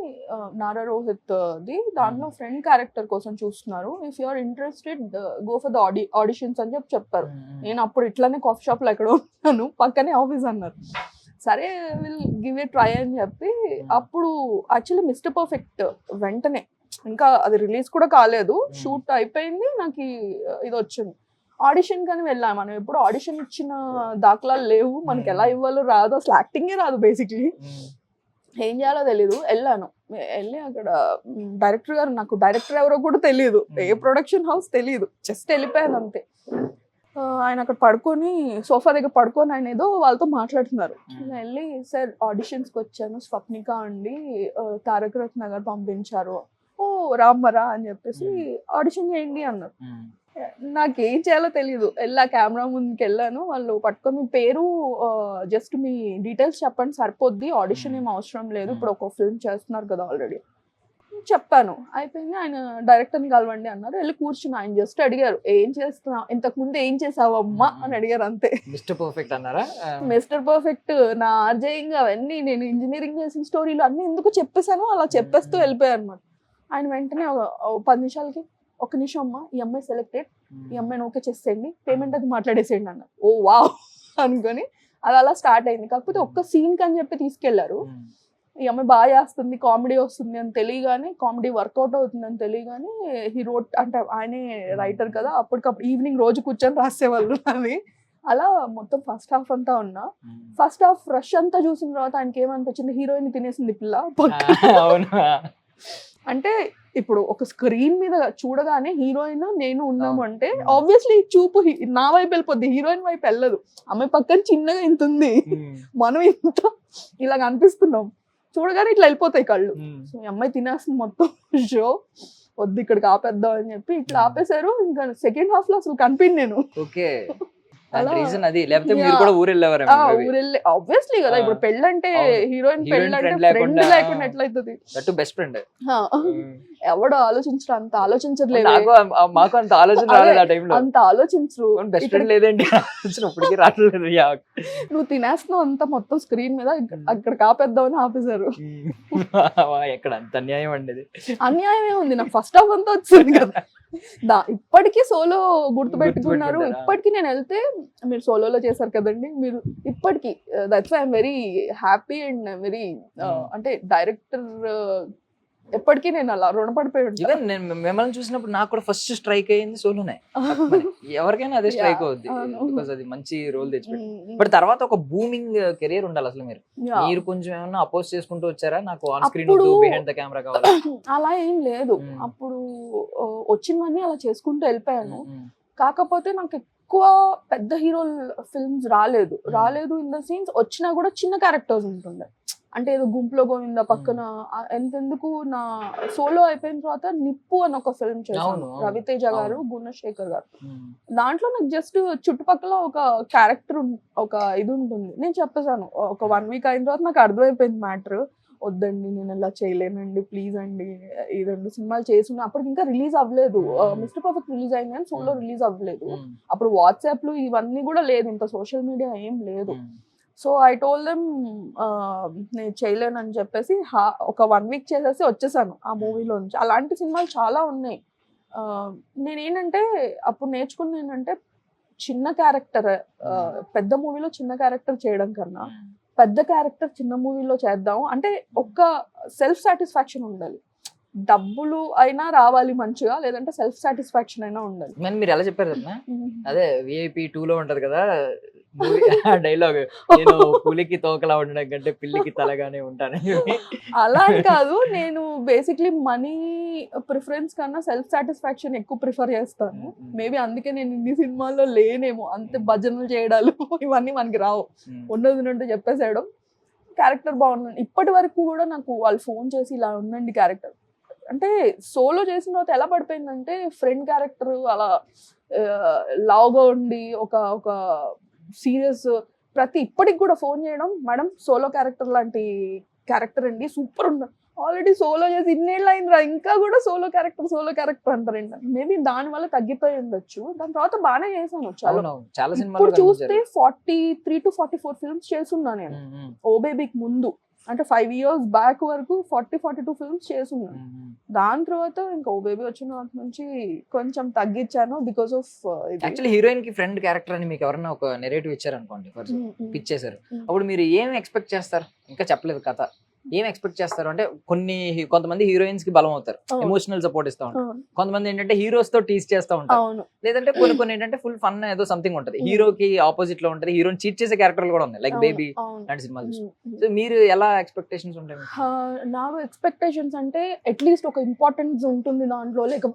నారా రోహిత్ ది, దాంట్లో ఫ్రెండ్ క్యారెక్టర్ కోసం చూస్తున్నారు. If you are interested go for the auditions అని చెప్పారు. నేను అప్పుడు ఇట్లానే కాఫీ షాప్ లో ఎక్కడో ఉన్నాను, పక్కనే ఆఫీస్ అన్నారు. సరే విల్ గివ్ ఏ ట్రై అని చెప్పి, అప్పుడు యాక్చువల్లీ మిస్టర్ పర్ఫెక్ట్ వెంటనే, ఇంకా అది రిలీజ్ కూడా కాలేదు, షూట్ అయిపోయింది, నాకు ఇది వచ్చింది. ఆడిషన్ కానీ వెళ్ళాము. మనం ఎప్పుడు ఆడిషన్ ఇచ్చిన దాఖలాలు లేవు, మనకి ఎలా ఇవ్వాలో రాదు, అసలు యాక్టింగే రాదు బేసిక్లీ. ఏం చేయాలో తెలీదు. వెళ్ళి అక్కడ డైరెక్టర్ గారు, నాకు డైరెక్టర్ ఎవరో కూడా తెలియదు, ఏ ప్రొడక్షన్ హౌస్ తెలియదు, జస్ట్ వెళ్ళిపోయాను అంతే. ఆయన అక్కడ పడుకొని సోఫా దగ్గర పడుకొని ఆయన ఏదో వాళ్ళతో మాట్లాడుతున్నారు. వెళ్ళి సార్ ఆడిషన్స్కి వచ్చాను, స్వప్నిక అండి, తారక రత్న గారు పంపించారు. ఓ రామ్మరా అని చెప్పేసి ఆడిషన్ చేయండి అన్నారు. నాకేం చేయాలో తెలియదు. కెమెరా ముందుకు వెళ్ళాను. వాళ్ళు పట్టుకొని మీ పేరు జస్ట్ మీ డీటెయిల్స్ చెప్పండి సరిపోద్ది, ఆడిషన్ ఏం అవసరం లేదు, ఇప్పుడు ఒక ఫిల్మ్ చేస్తున్నారు కదా ఆల్రెడీ చెప్పాను. అయిపోయింది. ఆయన డైరెక్టర్ని కలవండి అన్నారు. వెళ్ళి కూర్చుని ఆయన జస్ట్ అడిగారు ఏం చేస్తున్నావు, ఇంతకు ముందు ఏం చేసావు అమ్మా అని అడిగారు అంతే. మిస్టర్ పర్ఫెక్ట్ అన్నారా? మిస్టర్ పర్ఫెక్ట్ నా ఆర్జేయింగ్ అవన్నీ, నేను ఇంజనీరింగ్ చేసిన స్టోరీలు అన్ని ఎందుకు చెప్పేశాను, అలా చెప్పేస్తూ వెళ్ళిపోయారు అనమాట. ఆయన వెంటనే 10 నిమిషాలకి, 1 నిమిషం అమ్మా, ఈ అమ్మాయి సెలెక్టెడ్, ఈ అమ్మాయిని ఓకే చేసేయండి, పేమెంట్ అది మాట్లాడేసేయండి అన్నారు. ఓ వావ్ అనుకొని అది అలా స్టార్ట్ అయింది. కాకపోతే ఒక్క సీన్ కని చెప్పి తీసుకెళ్లారు. ఈ అమ్మాయి బాగా చేస్తుంది, కామెడీ వస్తుంది అని తెలియగానే, కామెడీ వర్కౌట్ అవుతుంది అని తెలియగానే హీ రోట్, అంటే ఆయనే రైటర్ కదా, అప్పటికప్పుడు ఈవినింగ్ రోజు కూర్చొని రాసేవాళ్ళు అది. అలా మొత్తం ఫస్ట్ హాఫ్ అంతా ఉన్నా. ఫస్ట్ హాఫ్ రష్ అంతా చూసిన తర్వాత ఆయనకి ఏమనిపించింది, హీరోయిన్ తినేసింది పిల్ల. అంటే ఇప్పుడు ఒక స్క్రీన్ మీద చూడగానే హీరోయిన్ నేను ఉన్నాము అంటే ఆబ్వియస్లీ చూపు నా వైపు వెళ్ళిపోద్ది, హీరోయిన్ వైపు వెళ్ళదు. అమ్మాయి పక్కన చిన్నగా ఇంత ఉంది, మనం ఇంత ఇలా కనిపిస్తున్నాం, చూడగానే ఇట్లా వెళ్ళిపోతాయి కళ్ళు. సో ఈ అమ్మాయి తినేస్తుంది మొత్తం షో, వద్దు ఇక్కడికి ఆపేద్దాం అని చెప్పి ఇట్లా ఆపేశారు. ఇంకా సెకండ్ హాఫ్ లో అసలు కనిపించింది నేను. ఓకే, అలా రీజన్ అది. లేకపోతే మీరు కూడా ఊరు వెళ్ళేవారు ఊరెళ్ళి ఆబ్వియస్లీ కదా, ఇప్పుడు పెళ్ళంటే హీరోయిన్ పెళ్ళంటే ఫ్రెండ్ లేకుండా ఎట్లయితుంది, బెస్ట్ ఫ్రెండ్. ఎవడో ఆలోచించరు, అంత ఆలోచించట్లేదు, మాకు అంత ఆలోచన రాలేదు ఆ టైంలో. అంత ఆలోచించరు. బెస్ట్ ఫ్రెండ్ లేదండి ఇప్పటికీ రావట్లేదు. నువ్వు తినేస్తున్నావు అంతా మొత్తం స్క్రీన్ మీద, అక్కడ కాపేద్దామని ఆపేశారు. ఎక్కడ అంత అన్యాయం అండి ఇది. అన్యాయమే ఉంది, నాకు ఫస్ట్ హాఫ్ అంతా వచ్చింది కదా. ఇప్పటికీ సోలో గుర్తు పెట్టుకున్నారు. ఇప్పటికీ నేను వెళ్తే మీరు సోలోలో చేశారు కదండి, మీరు ఇప్పటికీ that's why I'm very happy and very అంటే డైరెక్టర్ ఎప్పటికీ నేను అలా రుణపడిపోయి ఉంటాను. ఈవెన్ నేను మిమ్మల్ని చూసినప్పుడు నాకు కూడా ఫస్ట్ స్ట్రైక్ అయ్యింది సోలోనే. ఎవరికైనా అదే స్ట్రైక్ అవుద్ది, బికాస్ అది మంచి రోల్ తెచ్చిపెట్టి. బట్ తర్వాత ఒక బూమింగ్ కెరీర్ ఉండాలి అసలు. మీరు కొంచెం ఏమన్నా అపోజ్ చేసుకుంటూ వచ్చారా, నాకు on screen behind the camera కావాలి? అలా ఏం లేదు, అప్పుడు వచ్చినవన్నీ అలా చేసుకుంటూ వెళ్ళిపోయాను. కాకపోతే నాకు ఎక్కువ పెద్ద హీరో ఫిల్మ్స్ రాలేదు ఇన్ ద సీన్స్. వచ్చినా కూడా చిన్న క్యారెక్టర్స్ ఉంటుండే, అంటే ఏదో గుంపులో గోవింద పక్కన. ఎంతెందుకు నా సోలో అయిపోయిన తర్వాత నిప్పు అని ఒక ఫిల్మ్ చేశాను, రవితేజ గారు, గుణశేఖర్ గారు. దాంట్లో నాకు జస్ట్ చుట్టుపక్కల ఒక క్యారెక్టర్ ఒక ఇది ఉంటుంది. నేను చెప్పేసాను ఒక 1 వీక్ అయిన తర్వాత నాకు అర్థమైపోయింది మ్యాటర్. వద్దండి నేను ఇలా చేయలేనండి, ప్లీజ్ అండి. ఈ 2 సినిమాలు చేస్తున్నా, అప్పటికి ఇంకా రిలీజ్ అవ్వలేదు. మిస్టర్ పర్ఫెక్ట్ రిలీజ్ అయింది కానీ సోలో రిలీజ్ అవ్వలేదు. అప్పుడు వాట్సాప్లు ఇవన్నీ కూడా లేదు, ఇంత సోషల్ మీడియా ఏం లేదు. సో ఐ టోల్డ్ దెమ్ నేను చేయలేను అని చెప్పేసి ఒక 1 వీక్ చేసేసి వచ్చేసాను ఆ మూవీలో నుంచి. అలాంటి సినిమాలు చాలా ఉన్నాయి. నేనేంటంటే అప్పుడు నేర్చుకున్న ఏంటంటే చిన్న క్యారెక్టర్ పెద్ద మూవీలో చిన్న క్యారెక్టర్ చేయడం కన్నా పెద్ద క్యారెక్టర్ చిన్న మూవీలో చేద్దాం అంటే ఒక్క సెల్ఫ్ సాటిస్ఫాక్షన్ ఉండాలి. డబ్బులు అయినా రావాలి మంచిగా, లేదంటే సెల్ఫ్ సాటిస్ఫాక్షన్ అయినా ఉండాలి. మీరు ఎలా చెప్పారు కదా, అదే VIP 2 లో ఉంటది కదా డైలాగ్, నేను పులికి తోకలా ఉండడం కంటే పిల్లికి తలగానే ఉంటాను. అలా అని కాదు, నేను బేసిక్లీ మనీ ప్రిఫరెన్స్ కన్నా సెల్ఫ్ సాటిస్ఫాక్షన్ ఎక్కువ ప్రిఫర్ చేస్తాను. మేబీ అందుకే నేను ఇన్ని సినిమాల్లో లేనేమో, అంతే భజనలు చేయడాలు ఇవన్నీ మనకి రావు. ఉన్నది చెప్పేసేయడం. క్యారెక్టర్ బాగుంది. ఇప్పటి వరకు కూడా నాకు వాళ్ళు ఫోన్ చేసి ఇలా ఉందండి క్యారెక్టర్ అంటే, సోలో చేసిన తర్వాత ఎలా పడిపోయిందంటే ఫ్రెండ్ క్యారెక్టర్ అలా లావుగా ఉండి ఒక సీరియస్ ఇప్పటికి కూడా ఫోన్ చేయడం, మేడం సోలో క్యారెక్టర్ లాంటి క్యారెక్టర్ అండి, సూపర్ ఉంది. ఆల్రెడీ సోలో చేసి ఇన్నేళ్ళు అయిందిరా, ఇంకా కూడా సోలో క్యారెక్టర్ అంటారంట. మేబీ దాని వల్ల తగ్గిపోయి ఉండొచ్చు. దాని తర్వాత బాగానే చేశాను చాలా. ఇప్పుడు చూస్తే 43 to 44 ఫిల్మ్స్ చేస్తున్నా నేను. ఓ బేబీకి ముందు అంటే 5 years బ్యాక్ వరకు 40-42 ఫిల్మ్స్ చేస్తున్నాను. దాని తర్వాత ఇంకా ఓ బేబీ వచ్చిన వాటి నుంచి కొంచెం తగ్గించాను బికాస్ ఆఫ్ యాక్చువల్లీ హీరోయిన్ కి ఫ్రెండ్ క్యారెక్టర్ అని మీకు ఎవరైనా ఒక నెరేటివ్ ఇచ్చారు అనుకోండి, పిచ్ చేశారు, అప్పుడు మీరు ఏం ఎక్స్పెక్ట్ చేస్తారు? ఇంకా చెప్పలేదు కథ, ఏం ఎక్స్పెక్ట్ చేస్తారు? అంటే కొంతమంది హీరోయిన్స్ కి బలం అవుతారు, ఎమోషనల్ సపోర్ట్ ఇస్తా ఉంటారు. కొంతమంది ఏంటంటే హీరోస్ తో టీస్ చేస్తా ఉంటారు. లేదంటే కొన్ని ఏంటంటే ఫుల్ ఫన్ ఏదో సంథింగ్ ఉంటది, హీరోకి ఆపోజిట్ లో ఉంటది. హీరోని చీట్ చేసే క్యారెక్టర్లు కూడా ఉన్నాయి, లైక్ బేబీ లాంటి సినిమాలు. సో మీరు ఎలా ఎక్స్పెక్టేషన్స్ ఉంటాయి? నాకు ఎక్స్పెక్టేషన్స్ అంటే అట్లీస్ట్ ఒక ఇంపార్టెన్స్ ఉంటుంది దాంట్లో, లేక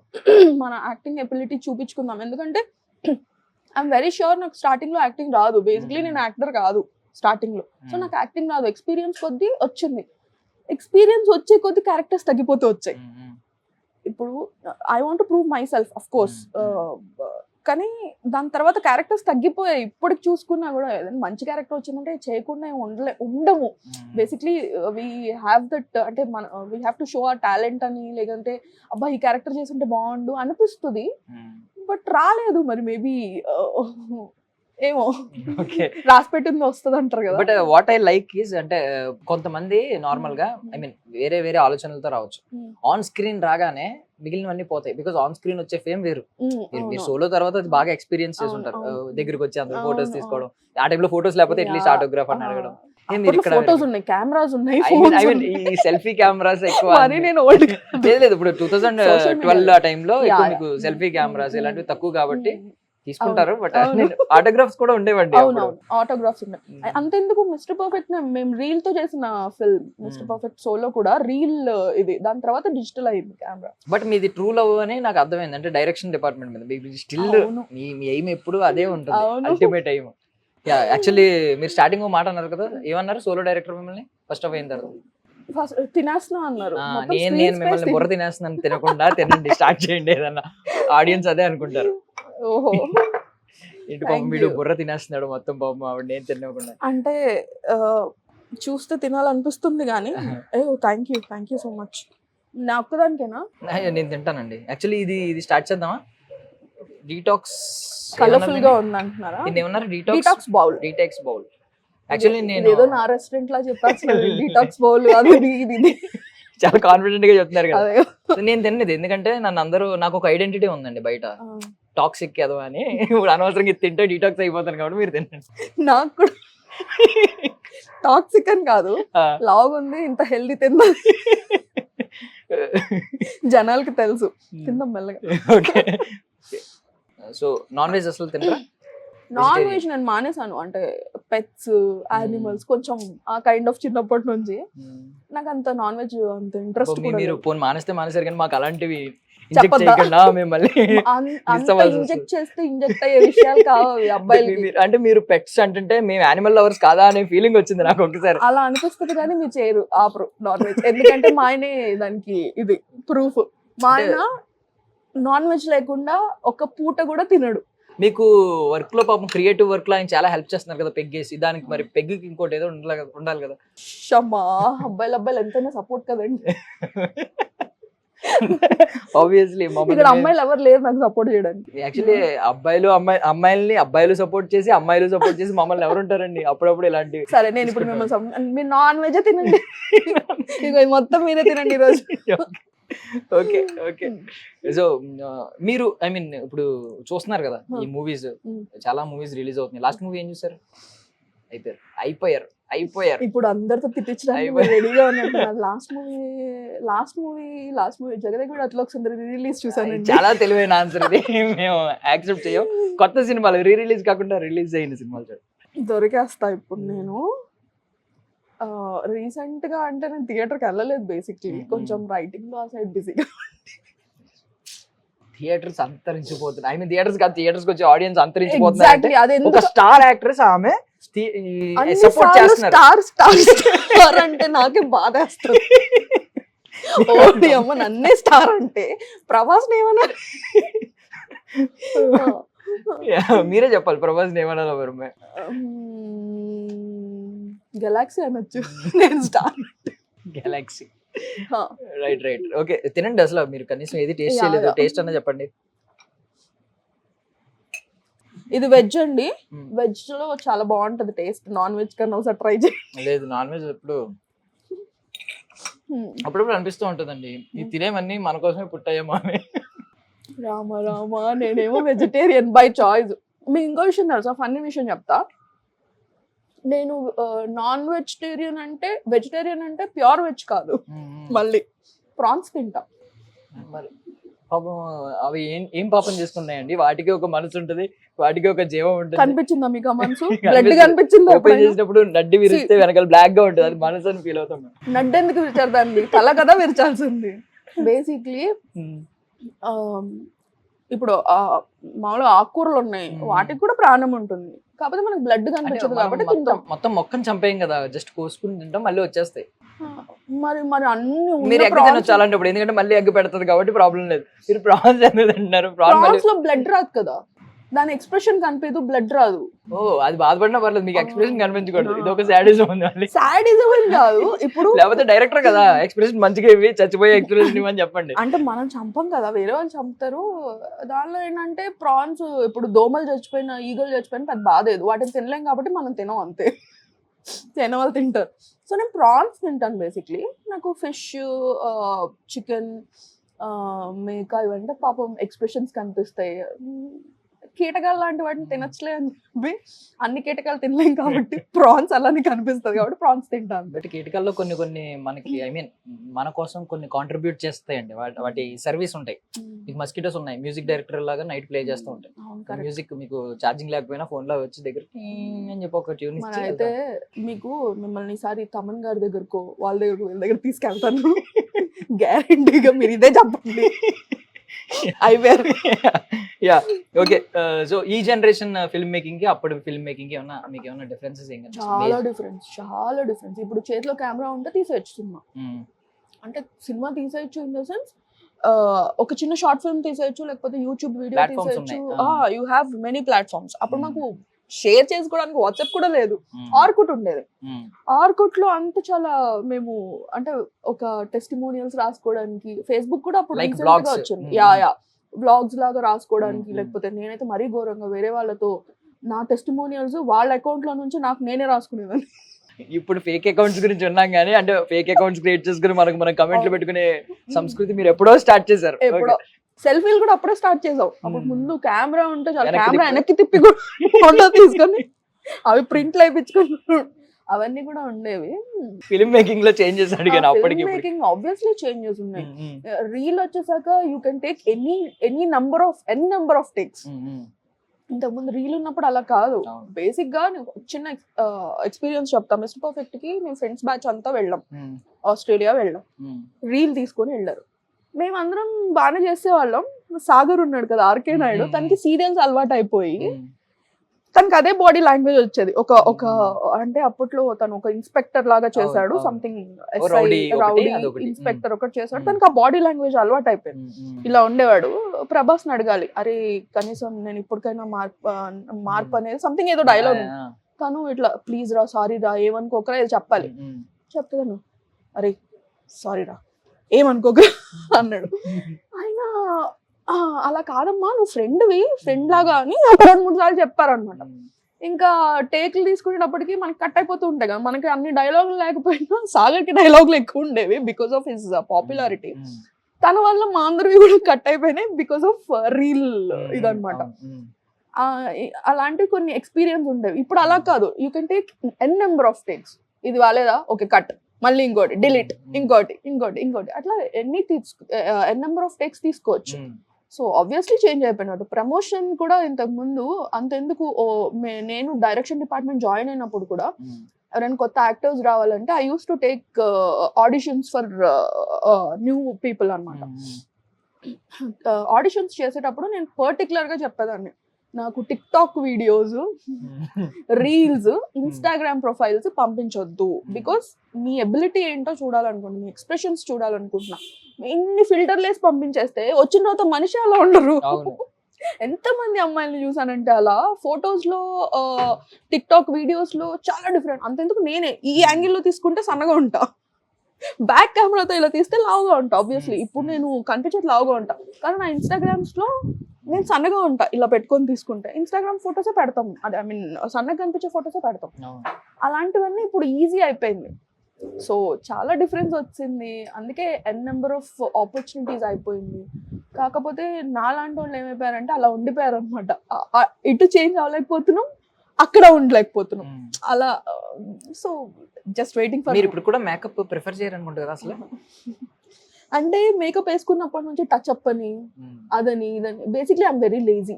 మన యాక్టింగ్ ఎబిలిటీ చూపించుకుందాం. ఎందుకంటే ఐఎమ్ వెరీ ష్యూర్ నాకు స్టార్టింగ్ లో యాక్టింగ్ రాదు. బేసిక్లీ నేను యాక్టర్ కాదు స్టార్టింగ్ లో. సో నాకు యాక్టింగ్ రాదు. ఎక్స్పీరియన్స్ కొద్దీ వచ్చింది. ఎక్స్పీరియన్స్ వచ్చే కొద్ది క్యారెక్టర్స్ తగ్గిపోతూ వచ్చాయి. ఇప్పుడు I want to prove myself of course, కానీ దాని తర్వాత క్యారెక్టర్స్ తగ్గిపోయాయి. ఇప్పటికి చూసుకున్నా కూడా ఏదైనా మంచి క్యారెక్టర్ వచ్చిందంటే చేయకుండా ఉండము. బేసిక్లీ వీ హ్యావ్ దట్, అంటే we have to show hour talent అని, లేదంటే అబ్బా ఈ క్యారెక్టర్ చేస్తుంటే బాగుండు అనిపిస్తుంది. బట్ రాలేదు మరి, మేబీ ఏమో రాసి పెట్టింది వస్తుంది అంటారు కదా. But what I like is అంటే కొంతమంది నార్మల్ గా ఐ మీన్ వేరే ఆలోచనలతో రావచ్చు, ఆన్ స్క్రీన్ రాగానే మిగిలినవన్నీ పోతాయి. బికాస్ ఆన్ స్క్రీన్ వచ్చే ఫేమ్ వేరు. మీరు సోలో తర్వాత అది బాగా ఎక్స్పీరియన్స్ చేసి ఉంటారు, దగ్గరికి వచ్చి అందరూ ఫోటోస్ తీసుకోవడం. ఆ టైంలో ఫోటోస్ లేకపోతే అట్లీస్ట్ ఆటోగ్రాఫ్ అని అడగడం. ఫోటోస్ ఉన్నాయి, కెమెరాస్ ఉన్నాయి, ఈ సెల్ఫీ కెమెరాస్ ఎక్కువ. లేదు ఇప్పుడు 2012 ఆ టైంలో మీకు సెల్ఫీ కెమెరాస్ ఇలాంటివి తక్కువ కాబట్టి తీసుకుంటారు బట్ అవును. ఆటోగ్రాఫ్స్ కూడా ఉండేవండి అప్పుడు. అవునవును, ఆటోగ్రాఫ్స్ ఉన్నాయి. అంతెందుకు మిస్టర్ పర్ఫెక్ట్ మేము రీల్ తో చేసిన ఫిల్మ్ మిస్టర్ పర్ఫెక్ట్ సోలో కూడా రీల్ ఇది, దాని తర్వాత డిజిటల్ అయింది కెమెరా. బట్ మీది ట్రూ లవ్ అని నాకు అర్థమైంది, అంటే డైరెక్షన్ డిపార్ట్మెంట్ మీద మీకు స్టిల్ అవును. మీ ఎయిమ్ ఎప్పుడు అదే ఉంటుంది, అవును. Ultimate aim. యాక్చువల్లీ మీరు స్టార్టింగ్ మాట అన్నారు కదా, ఏమన్నారు సోలో డైరెక్టర్ మిమ్మల్ని ఫస్ట్ ఆఫ్ అయిన తర్వాత? ఫస్ట్ తినేస్తున్నా అన్నారు. మొత్తం నేను screen నేను space మిమ్మల్ని బుర్ర తినేస్తున్నాను, తినకుండా తినండి స్టార్ట్ చేయండి ఏదన్నా, ఆడియన్స్ అదే అనుకుంటారు. ఓహో, ఇంటి పాపం Thank వీడు you. బుర్ర తినేస్తున్నాడు మొత్తం పాపం ఆవిడ నేను తినకుండా. అంటే చూస్తే తినాలనిపిస్తుంది కానీ థ్యాంక్ యూ సో మచ్. నా ఒక్కదానికేనా? నేను తింటానండి. యాక్చువల్లీ ఇది స్టార్ట్ చేద్దామా? డీటాక్స్ కలర్ఫుల్ గా ఉంది అంటున్నారా? ఏమన్నారు? Detox bowl. Detox bowl. Actually నేను ఏదో నా రెస్టారెంట్ లా చెప్పాల్సిన డీటాక్స్ బౌల్ అది ఇది చాలా కాన్ఫిడెంట్ గా చెప్తున్నారు కదా. అదే. So నేను తిన్నది ఎందుకంటే నన్ను అందరూ, నాకు ఒక ఐడెంటిటీ ఉందండి బయట, టాక్సిక్ ఏదో అని. ఇప్పుడు అనవసరంగా ఇది తింటే డీటాక్స్ అయిపోతాను కాబట్టి మీరు తినండి. నాకు కూడా టాక్సిక్ అని కాదు, లాగ్ ఉంది ఇంత హెల్దీ తిందా జనాలకి తెలుసు, తిందాం మెల్లగా. ఓకే. సో నాన్ వెజ్ అసలు తినరా? నాన్ వెజ్ నేను మానేసాను, అంటే పెట్స్, యానిమల్స్ కొంచెం ఆ కైండ్ ఆఫ్ చిన్నప్పటి నుంచి నాకు అంత నాన్ వెజ్ అంత ఇంట్రెస్ట్ కూడా మీరు లేదు. ఫోన్ మానేస్తే మానేసారు కానీ మాకు అలాంటివి ఇంజెక్ట్ చెప్పొద్దా? చేయకుండా మిమ్మల్ని అంత ఇంజెక్ట్ చేస్తే ఇంజెక్ట్ అయ్యే విషయాలు కావాలి అబ్బాయిలకి. అంటే మీరు పెట్స్ అంటుంటే మేము యానిమల్ లవర్స్ కాదా అనే ఫీలింగ్ వచ్చింది నాకు ఒకసారి. అలా అనిపిస్తుంది కానీ మీరు చేయరు ఆపరు నాన్ వెజ్, ఎందుకంటే మా ఆయనే దానికి ఇది ప్రూఫ్. మా ఆయన నాన్ వెజ్ లేకుండా ఒక పూట కూడా తినడు. మీకు వర్క్ లో పాపం క్రియేటివ్ వర్క్ లో ఆయన చాలా హెల్ప్ చేస్తున్నారు కదా పెగ్గేసి, దానికి మరి పెగ్గుకి ఇంకోటి ఏదో ఉండాలి కదా. షమ్మా, అబ్బాయిలు ఎంతైనా సపోర్ట్ కదండి. ఆబ్వియస్లీ ఇక్కడ అమ్మాయిలు ఎవరు లేరు నాకు సపోర్ట్ చేయడానికి. యాక్చువల్లీ అమ్మాయిల్ని అబ్బాయిలు సపోర్ట్ చేసి అమ్మాయిలు సపోర్ట్ చేసి మమ్మల్ని ఎవరు ఉంటారండి అప్పుడప్పుడు ఇలాంటివి. సరే నేను ఇప్పుడు మిమ్మల్ని మీరు నాన్ వెజ్ తినండి, ఇక మొత్తం మీరే తినండి ఈరోజు. Okay okay. సో మీరు ఐ మీన్ ఇప్పుడు చూస్తున్నారు కదా ఈ మూవీస్, చాలా మూవీస్ రిలీజ్ అవుతున్నాయి. లాస్ట్ మూవీ ఏం చూసారు? అయిపోయారు. ఇప్పుడు అందరితో తిట్టించడానికి రెడీగా ఉన్నట్టు. లాస్ట్ మూవీ జగదేగుడు అట్లా ఒకసారి రిలీజ్ చూసానండి. చాలా తెలివైన ఆన్సర్ ఇది, మేము యాక్సెప్ట్ చేయం. కొత్త సినిమాలు రిలీజ్ కాకుండా రిలీజ్ అయిన సినిమాలు చూడండి. దొరికేస్తా ఇప్పుడు నేను. రీసెంట్ గా అంటే నేను థియేటర్కి వెళ్ళలేదు బేసిక్లీ, కొంచెం రైటింగ్ లో ఆ సైడ్ బిజీగా. థియేటర్స్ అంతరించిపోతున్నాయి. ఐ మీన్ థియేటర్స్ వచ్చి ఆడియన్స్ అంతరించిపోతున్నారు. ఎగ్జాక్ట్లీ అదే. ఒక స్టార్ యాక్ట్రెస్ ఆమె సపోర్ట్ చేస్తున్నారు. స్టార్ అంటే నాకే బాధ వేస్తుంది. ఓడి అమ్మ, నన్నే స్టార్ అంటే ప్రభాస్ ఏమన్నా మీరే చెప్పాలి ప్రభాస్ ఏమన్నా. గెలాక్సీ అనొచ్చు, నేను స్టార్. గెలాక్సీ. రైట్. ఓకే, తినండి. అసలు మీరు కనీసం ఏది టేస్ట్ చేయలేదు, టేస్ట్ అన్న చెప్పండి. ఇది వెజ్ అండి, వెజ్ లో చాలా బాగుంటది టేస్ట్, నాన్ వెజ్ కన్నా ఒకసారి ట్రై చేయండి. లేదు, నాన్ వెజ్ అప్పుడప్పుడు అనిపిస్తూ ఉంటుందండి, ఈ తినేవన్నీ మన కోసమే పుట్టాయేమో అని. రామ నేనేమో వెజిటేరియన్ బై చాయిస్. మీ ఇంకో విషయం తెలుసా, ఫన్నీ విషయం చెప్తా. నేను నాన్ వెజిటేరియన్ అంటే ప్యూర్ వెజ్ కాదు, మళ్ళీ ప్రాన్స్ తింటా. మరి పాపం అవి ఏం పాపం చేసుకున్నాయండి, వాటికి ఒక మనసు ఉంటది, వాటికి ఒక జీవం ఉంటుంది. కనిపించిందా మీకు ఆ మనసు? బ్లడ్ కనిపించిందా? ఓపెన్ చేసినప్పుడు నడ్డి విరిస్తే వెనకాల బ్లాక్ గా ఉంటుంది, అది మనసు అని ఫీల్ అవుతాం. నడ్డి ఎందుకు విరిచారు దాన్ని? తల కదా విరచాల్సింది. బేసిక్లీ ఇప్పుడు మామూలుగా ఆకుకూరలు ఉన్నాయి, వాటికి కూడా ప్రాణం ఉంటుంది, కాకపోతే మనకు బ్లడ్ కనిపించదు కాబట్టి తింటాం. మొత్తం మొక్కని చంపేయం కదా, జస్ట్ కోసుకుని తింటాం, మళ్ళీ వచ్చేస్తాయి. మరి అన్ని మీరు ఎగ్ తినొచ్చు అలాంటప్పుడు, ఎందుకంటే మళ్ళీ ఎగ్ పెడుతుంది కాబట్టి ప్రాబ్లం లేదు. మీరు ప్రాన్స్ ఎందుకు తింటున్నారు? ప్రాన్స్ లో బ్లడ్ రాదు కదా, దాని ఎక్స్ప్రెషన్ కనిపించదు, బ్లడ్ రాదు. ఓ, అది బాధపడినా పర్లేదు, మీకు ఎక్స్ప్రెషన్ కనిపించకూడదు, ఇది ఒక సాడిజం ఉంది. సాడిజం ఏం కాదు. ఇప్పుడు లేకపోతే డైరెక్టర్ కదా, ఎక్స్ప్రెషన్ మంచిగా ఇవి, చచ్చిపోయే ఎక్స్ప్రెషన్ ఇవ్వని చెప్పండి. అంటే మనం చంపం కదా, వేరే వాళ్ళు చంపుతారు. దానిలో ఏంటంటే ప్రాన్స్, ఇప్పుడు దోమలు చచ్చిపోయినా, ఈగలు చచ్చిపోయినా పెద్ద బాధ లేదు, వాటిని తినలేం కాబట్టి మనం తినం, అంతే. తినే వాళ్ళు తింటారు. సో నేను ప్రాన్స్ తింటాను బేసిక్లీ. నాకు ఫిష్, చికెన్, మేక ఇవంటే పాపం ఎక్స్ప్రెషన్స్ కనిపిస్తాయి. కీటకాలు లాంటి వాటిని తినచ్చులే అని చెప్పి అన్ని కీటకాలు తినలేం కాబట్టి ప్రాన్స్ అలానే కనిపిస్తుంది కాబట్టి ప్రాన్స్ తింటాను. బట్ కీటకాల్లో కొన్ని కొన్ని మనకి ఐ మీన్ మన కోసం కొన్ని కాంట్రిబ్యూట్ చేస్తాయండి, వాటి సర్వీస్ ఉంటాయి. మీకు మస్కిటోస్ ఉన్నాయి, మ్యూజిక్ డైరెక్టర్ లాగా నైట్ ప్లే చేస్తూ ఉంటాయి. మ్యూజిక్ మీకు ఛార్జింగ్ లేకపోయినా ఫోన్ లో వచ్చి దగ్గర అని చెప్పి ఒక ట్యూన్ మన అయితే మీకు మిమ్మల్ని ఈసారి తమన్ గారి దగ్గరకు వాళ్ళ దగ్గర తీసుకెళ్తాను. గ్యారంటీగా మీరు ఇదే చెప్పండి. Yeah okay. సో ఈ జనరేషన్ ఫిల్మ్ మేకింగ్ కి అప్పుడు ఫిల్మ్ మేకింగ్ కి ఏమన్నా మీకు ఏమన్నా డిఫరెన్సెస్ ఏం చాలా డిఫరెన్స్. ఇప్పుడు చేతిలో కెమెరా ఉంటే తీసేయచ్చు సినిమా. అంటే సినిమా తీసేయచ్చు ఇన్ ద సెన్స్ ఒక చిన్న షార్ట్ ఫిల్మ్ తీసేయచ్చు, లేకపోతే యూట్యూబ్ వీడియో తీసేయచ్చు. You have many platforms. అప్పుడు నాకు షేర్ చేసుకోవడానికి వాట్సాప్ కూడా లేదు, ఆర్కుట్ ఉండేది. ఆర్కుట్ లో అంత చాలా మేము అంటే ఒక టెస్టిమోనియల్స్ రాసుకోవడానికి, ఫేస్బుక్ కూడా అప్పుడు వచ్చింది. యా బ్లాగ్స్ లాగా రాసుకోవడానికి, లేకపోతే నేనైతే మరీ ఘోరంగా వేరే వాళ్ళతో నా టెస్టిమోనియల్స్ వాళ్ళ అకౌంట్ లో నుంచి నాకు నేనే రాసుకునేదాన్ని. ఇప్పుడు ఫేక్ అకౌంట్స్ గురించి ఉన్నాం కానీ, అంటే ఫేక్ అకౌంట్స్ క్రియేట్ చేసుకుని మనం కమెంట్లు పెట్టుకునే సంస్కృతి మీరు ఎప్పుడో స్టార్ట్ చేశారు. ఎప్పుడో సెల్ఫీలు కూడా అప్పుడే స్టార్ట్ చేసావు. అప్పుడు ముందు కెమెరా ఉంటే చాలా, కెమెరా వెనక్కి తిప్పి ఫోటో తీసుకొని అవి ప్రింట్లు వేయించుకుని అవన్నీ కూడా ఉండేవి. ఫిల్మ్ మేకింగ్ లో చేంజెస్ అడిగాను అప్పటికి. మేకింగ్ ఆబ్వియస్లీ చేంజెస్ ఉన్నాయి. రీల్ వచ్చేసాక you can take any number of takes. ఇంతకుముందు రీల్ ఉన్నప్పుడు అలా కాదు. బేసిక్ గా చిన్న ఎక్స్పీరియన్స్ చెప్తా. మిస్టర్ పర్ఫెక్ట్ కి మేము ఫ్రెండ్స్ బ్యాచ్ అంతా వెళ్ళాం, ఆస్ట్రేలియా వెళ్ళాం. రీల్ తీసుకొని వెళ్ళారు. మేమందరం బాగానే చేసేవాళ్ళం. సాగర్ ఉన్నాడు కదా, ఆర్కే నాయుడు, తనకి సీరియల్స్ అలవాటు అయిపోయి తనకి అదే బాడీ లాంగ్వేజ్ వచ్చేది. ఒక అంటే అప్పట్లో తను ఒక ఇన్స్పెక్టర్ లాగా చేశాడు, సంథింగ్ రౌడీ ఇన్స్పెక్టర్ ఒకటి చేశాడు. తనకి ఆ బాడీ లాంగ్వేజ్ అలవాటు అయిపోయింది. ఇలా ఉండేవాడు. ప్రభాస్ ని అడగాలి, అరే కనీసం నేను ఇప్పటికైనా మార్పు అనేది సంథింగ్ ఏదో డైలాగ్, తను ఇట్లా ప్లీజ్ రా, సారీ రా, ఏమనుకోకరా ఏదో చెప్పాలి. చెప్తాను, అరే సారీ రా, ఏమనుకోక అన్నాడు. ఆయన అలా కాదమ్మా, నువ్వు ఫ్రెండ్ లాగా అని ఒక 2-3 సార్లు చెప్పారనమాట. ఇంకా టేక్లు తీసుకునేటప్పటికి మనకి కట్ అయిపోతూ ఉంటాయి కదా. మనకి అన్ని డైలాగులు లేకపోయినా సాగర్కి డైలాగులు ఎక్కువ ఉండేవి బికాస్ ఆఫ్ హిస్ పాపులారిటీ. తన వల్ల మా అందరివి కూడా కట్ అయిపోయినాయి బికాస్ ఆఫ్ రీల్ ఇదనమాట. అలాంటి కొన్ని ఎక్స్పీరియన్స్ ఉండేవి. ఇప్పుడు అలా కాదు, you can take n number of takes. ఇది వాలేదా, ఓకే కట్, మళ్ళీ ఇంకోటి డిలీట్, ఇంకోటి అట్లా ఎన్ నెంబర్ ఆఫ్ టేక్స్ తీసుకోవచ్చు. సో ఆబ్వియస్లీ చేంజ్ అయిపోయినట్టు. ప్రమోషన్ కూడా ఇంతకు ముందు అంతెందుకు, నేను డైరెక్షన్ డిపార్ట్మెంట్ జాయిన్ అయినప్పుడు కూడా ఎవరైనా కొత్త యాక్టర్స్ రావాలంటే I use to take auditions for new people అనమాట. ఆడిషన్స్ చేసేటప్పుడు నేను పర్టికులర్ గా చెప్పేదాన్ని, నాకు TikTok videos, reels, Instagram profiles పంపించొద్దు. బికాస్ మీ ఎబిలిటీ ఏంటో చూడాలనుకుంటున్నా, మీ ఎక్స్ప్రెషన్స్ చూడాలనుకుంటున్నా. ఎన్ని ఫిల్టర్లేసి పంపించేస్తే వచ్చిన తర్వాత మనిషి అలా ఉండరు. ఎంతమంది అమ్మాయిలను చూసానంటే అలా ఫొటోస్ లో, టిక్ టాక్ వీడియోస్ లో చాలా డిఫరెంట్. అంతెందుకు నేనే ఈ యాంగిల్లో తీసుకుంటే సన్నగా ఉంటా, బ్యాక్ కెమెరాతో ఇలా తీస్తే లావుగా ఉంటా. ఆబ్వియస్లీ ఇప్పుడు నేను కనిపించేది లావుగా ఉంటా, కానీ నా ఇన్స్టాగ్రామ్స్ లో నేను సన్నగా ఉంటా. ఇలా పెట్టుకొని తీసుకుంటే ఇన్స్టాగ్రామ్ ఫొటోసే పెడతాం, అదే ఐ మీన్ సన్నగా కనిపించే ఫొటోసే పెడతాం. అలాంటివన్నీ ఇప్పుడు ఈజీ అయిపోయింది. సో చాలా డిఫరెన్స్ వచ్చింది. అందుకే ఎన్ నెంబర్ ఆఫ్ ఆపర్చునిటీస్ అయిపోయింది. కాకపోతే నాలాంటి వాళ్ళు ఏమైపోయారంటే అలా ఉండిపోయారు అనమాట. ఇటు చేంజ్ అవ్వలేకపోతున్నాం, అక్కడ ఉండలేకపోతున్నాం అలా. So just waiting for. మీరు ఇప్పుడు కూడా మేకప్ ప్రిఫర్ చేయరనుకుంటారు అసలు? అంటే మేకప్ వేసుకున్నప్పటి నుంచి టచ్ అప్ అని అదని ఇదని, బేసిక్లీ ఐఎమ్ వెరీ లేజీ.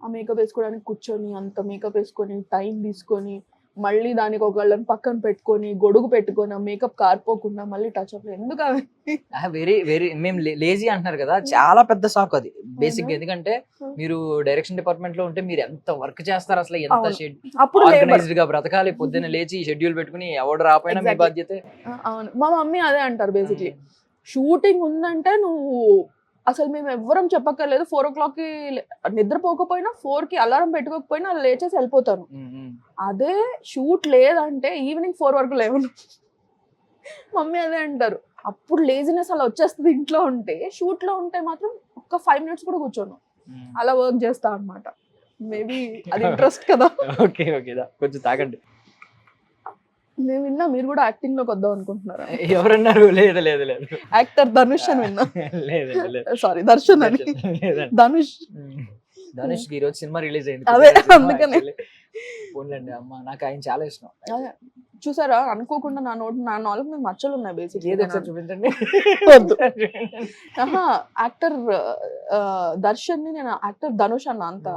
ఆ మేకప్ వేసుకోవడానికి కూర్చొని అంత మేకప్ వేసుకొని టైం తీసుకొని మళ్ళీ దానికి ఒకళ్ళని పక్కన పెట్టుకొని గొడుగు పెట్టుకొని ఆ మేకప్ కారిపోకుండా మళ్ళీ టచ్ అప్ ఎందుకు? వెరీ మేము లేజీ అంటున్నారు కదా, చాలా పెద్ద షాక్ అది బేసిక్. ఎందుకంటే మీరు డైరెక్షన్ డిపార్ట్మెంట్ లో ఉంటే మీరు ఎంత వర్క్ చేస్తారు అసలు, ఎంత ఆర్గనైజ్డ్ గా బ్రతకాలి. పొద్దున్న లేచి షెడ్యూల్ పెట్టుకుని ఎవడు రాపోయినా మీ బాధ్యత. అవును, మా మమ్మీ అదే అంటారు బేసిక్లీ. షూటింగ్ ఉందంటే నువ్వు అసలు మేము ఎవ్వరం చెప్పక్కర్లేదు. 4 o'clockకి నిద్రపోకపోయినా 4కి అలారం పెట్టుకోకపోయినా లేచేసి వెళ్ళిపోతాను. అదే షూట్ లేదంటే ఈవినింగ్ 4 వరకు లేవను. మమ్మీ అదే అంటారు. అప్పుడు లేజినెస్ అలా వచ్చేస్తుంది ఇంట్లో ఉంటే. షూట్ లో ఉంటే మాత్రం ఒక్క 5 minutes కూడా కూర్చోను, అలా వర్క్ చేస్తా అనమాట. మేబీ అది ఇంట్రెస్ట్ కదా. ఓకే ఓకే, కొంచెం తాగండి. నేను విన్నా మీరు కూడా యాక్టింగ్ లోకి వద్దాం అనుకుంటున్నారా? ఎవరన్నారు? లేదు లేదు లేదు, యాక్టర్ ధనుష్ అని విన్నా. లేదు లేదు, సారీ దర్శన్ అని. ధనుష్ ధనుష్ ఈ రోజు సినిమా రిలీజ్ అయింది. అదే, సినిమా అందుకనే. actually. పోన్లేండి అమ్మ, నాకు ఆయన చాలా ఇష్టం. అదే చూసారా, అనుకోకుండా నా నాలుగు మీద మచ్చలు ఉన్నాయి ఏది బేసిక్. ఒకసారి చూపించండి. వద్దు. యాక్టర్ దర్శన్ ని నేను యాక్టర్ ధనుష్ అన్న అంత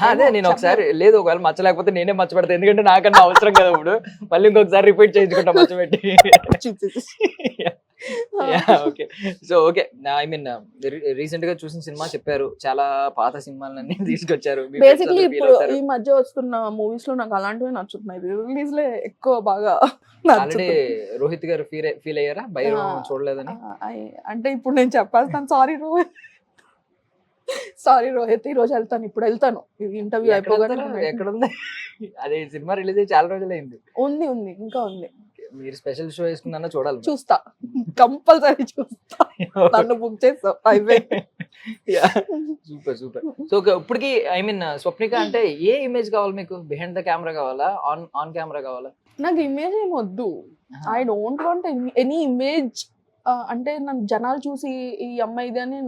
అదే నేను ఒకసారి లేదు, ఒకవేళ మచ్చ లేకపోతే నేనే మచ్చ పెడతా, ఎందుకంటే నాకన్నా అవసరం కదా ఇప్పుడు. మళ్ళీ ఇంకొకసారి రిపీట్ చేయించుకుంటా మచ్చ పెట్టి. Okay, so okay, I mean recent గా చూసిన సినిమా చెప్పారు, చాలా పాత సినిమాలన్నీ తీసుకొచ్చారు. మీ friends బేసిక్లీ అందరూ feel ఇప్పుడు అవుతారు. ఈ మధ్య వస్తున్న మూవీస్ లో నాకు అలాంటివి నచ్చుతున్నాయి. రిలీజ్ లే ఎక్కువ బాగా ఆల్రెడీ నచ్చుతున్నాయి. రోహిత్ గారు ఫీల్ అయ్యారా భైరవం చూడలేదని? అంటే ఇప్పుడు నేను చెప్పేస్తాను, సారీ రోహిత్, ఈ రోజు వెళ్తాను, ఇప్పుడు వెళ్తాను, ఇంటర్వ్యూ ఎక్కడ అయిపోగానే వెళ్తారు? ఎక్కడ ఉంది? అదే సినిమా రిలీజ్ అయ్యి చాలా రోజులైంది. ఉంది ఇంకా ఉంది, మీరు స్పెషల్ షో వేసుకున్నా చూడాలి. చూస్తా, కంపల్సరీ చూస్తా. నన్ను బుక్ చేస్తావు అయిపోయింది. Super super. సో ఇప్పటికి ఐ మీన్ స్వప్నిక అంటే ఏ ఇమేజ్ కావాలి మీకు? బిహైండ్ ద కెమెరా కావాలా, ఆన్ కెమెరా కావాలా? నాకు ఇమేజ్ ఏం వద్దు. I don't want any image. అంటే నన్ను జనాలు చూసి ఈ అమ్మాయిది అని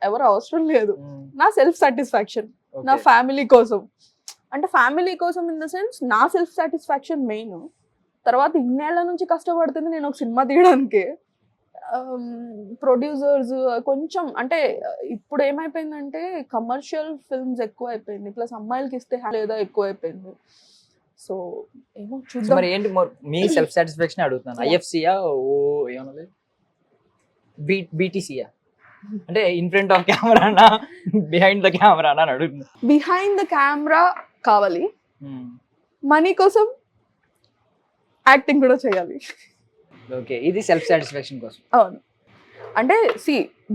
ఎవరు అవసరం లేదు. నా సెల్ఫ్ సాటిస్ఫాక్షన్, నా ఫ్యామిలీ కోసం. అంటే ఫ్యామిలీ కోసం ఇన్ ద సెన్స్ నా సెల్ఫ్ సాటిస్ఫాక్షన్ మెయిన్. తర్వాత ఇన్నేళ్ల నుంచి కష్టపడుతుంది నేను ఒక సినిమా తీయడానికి. ప్రొడ్యూసర్స్ కొంచెం అంటే ఇప్పుడు ఏమైపోయిందంటే కమర్షియల్ ఫిల్మ్స్ ఎక్కువ అయిపోయింది, ప్లస్ అమ్మాయిలకి ఇస్తే లేదా ఎక్కువ అయిపోయింది. సో ఏమో చూద్దాం. మరి ఏంటి మీ సెల్ఫ్ సాటిస్ఫాక్షన్ అడుగుతున్నాను. ఐఎఫ్సియా ఏమన్నది, బీటీసీయా అంటే ఇన్ ఫ్రంట్ ఆఫ్ కెమెరానా బిహైండ్ ద కెమెరానా అని అడుగుతున్నా. బిహైండ్ ద కెమెరా కావాలి, మనీ కోసం యాక్టింగ్ కూడా చేయాలి. ఓకే, ఇది సెల్ఫ్ సాటిస్ఫాక్షన్ కోసం. అవును, అంటే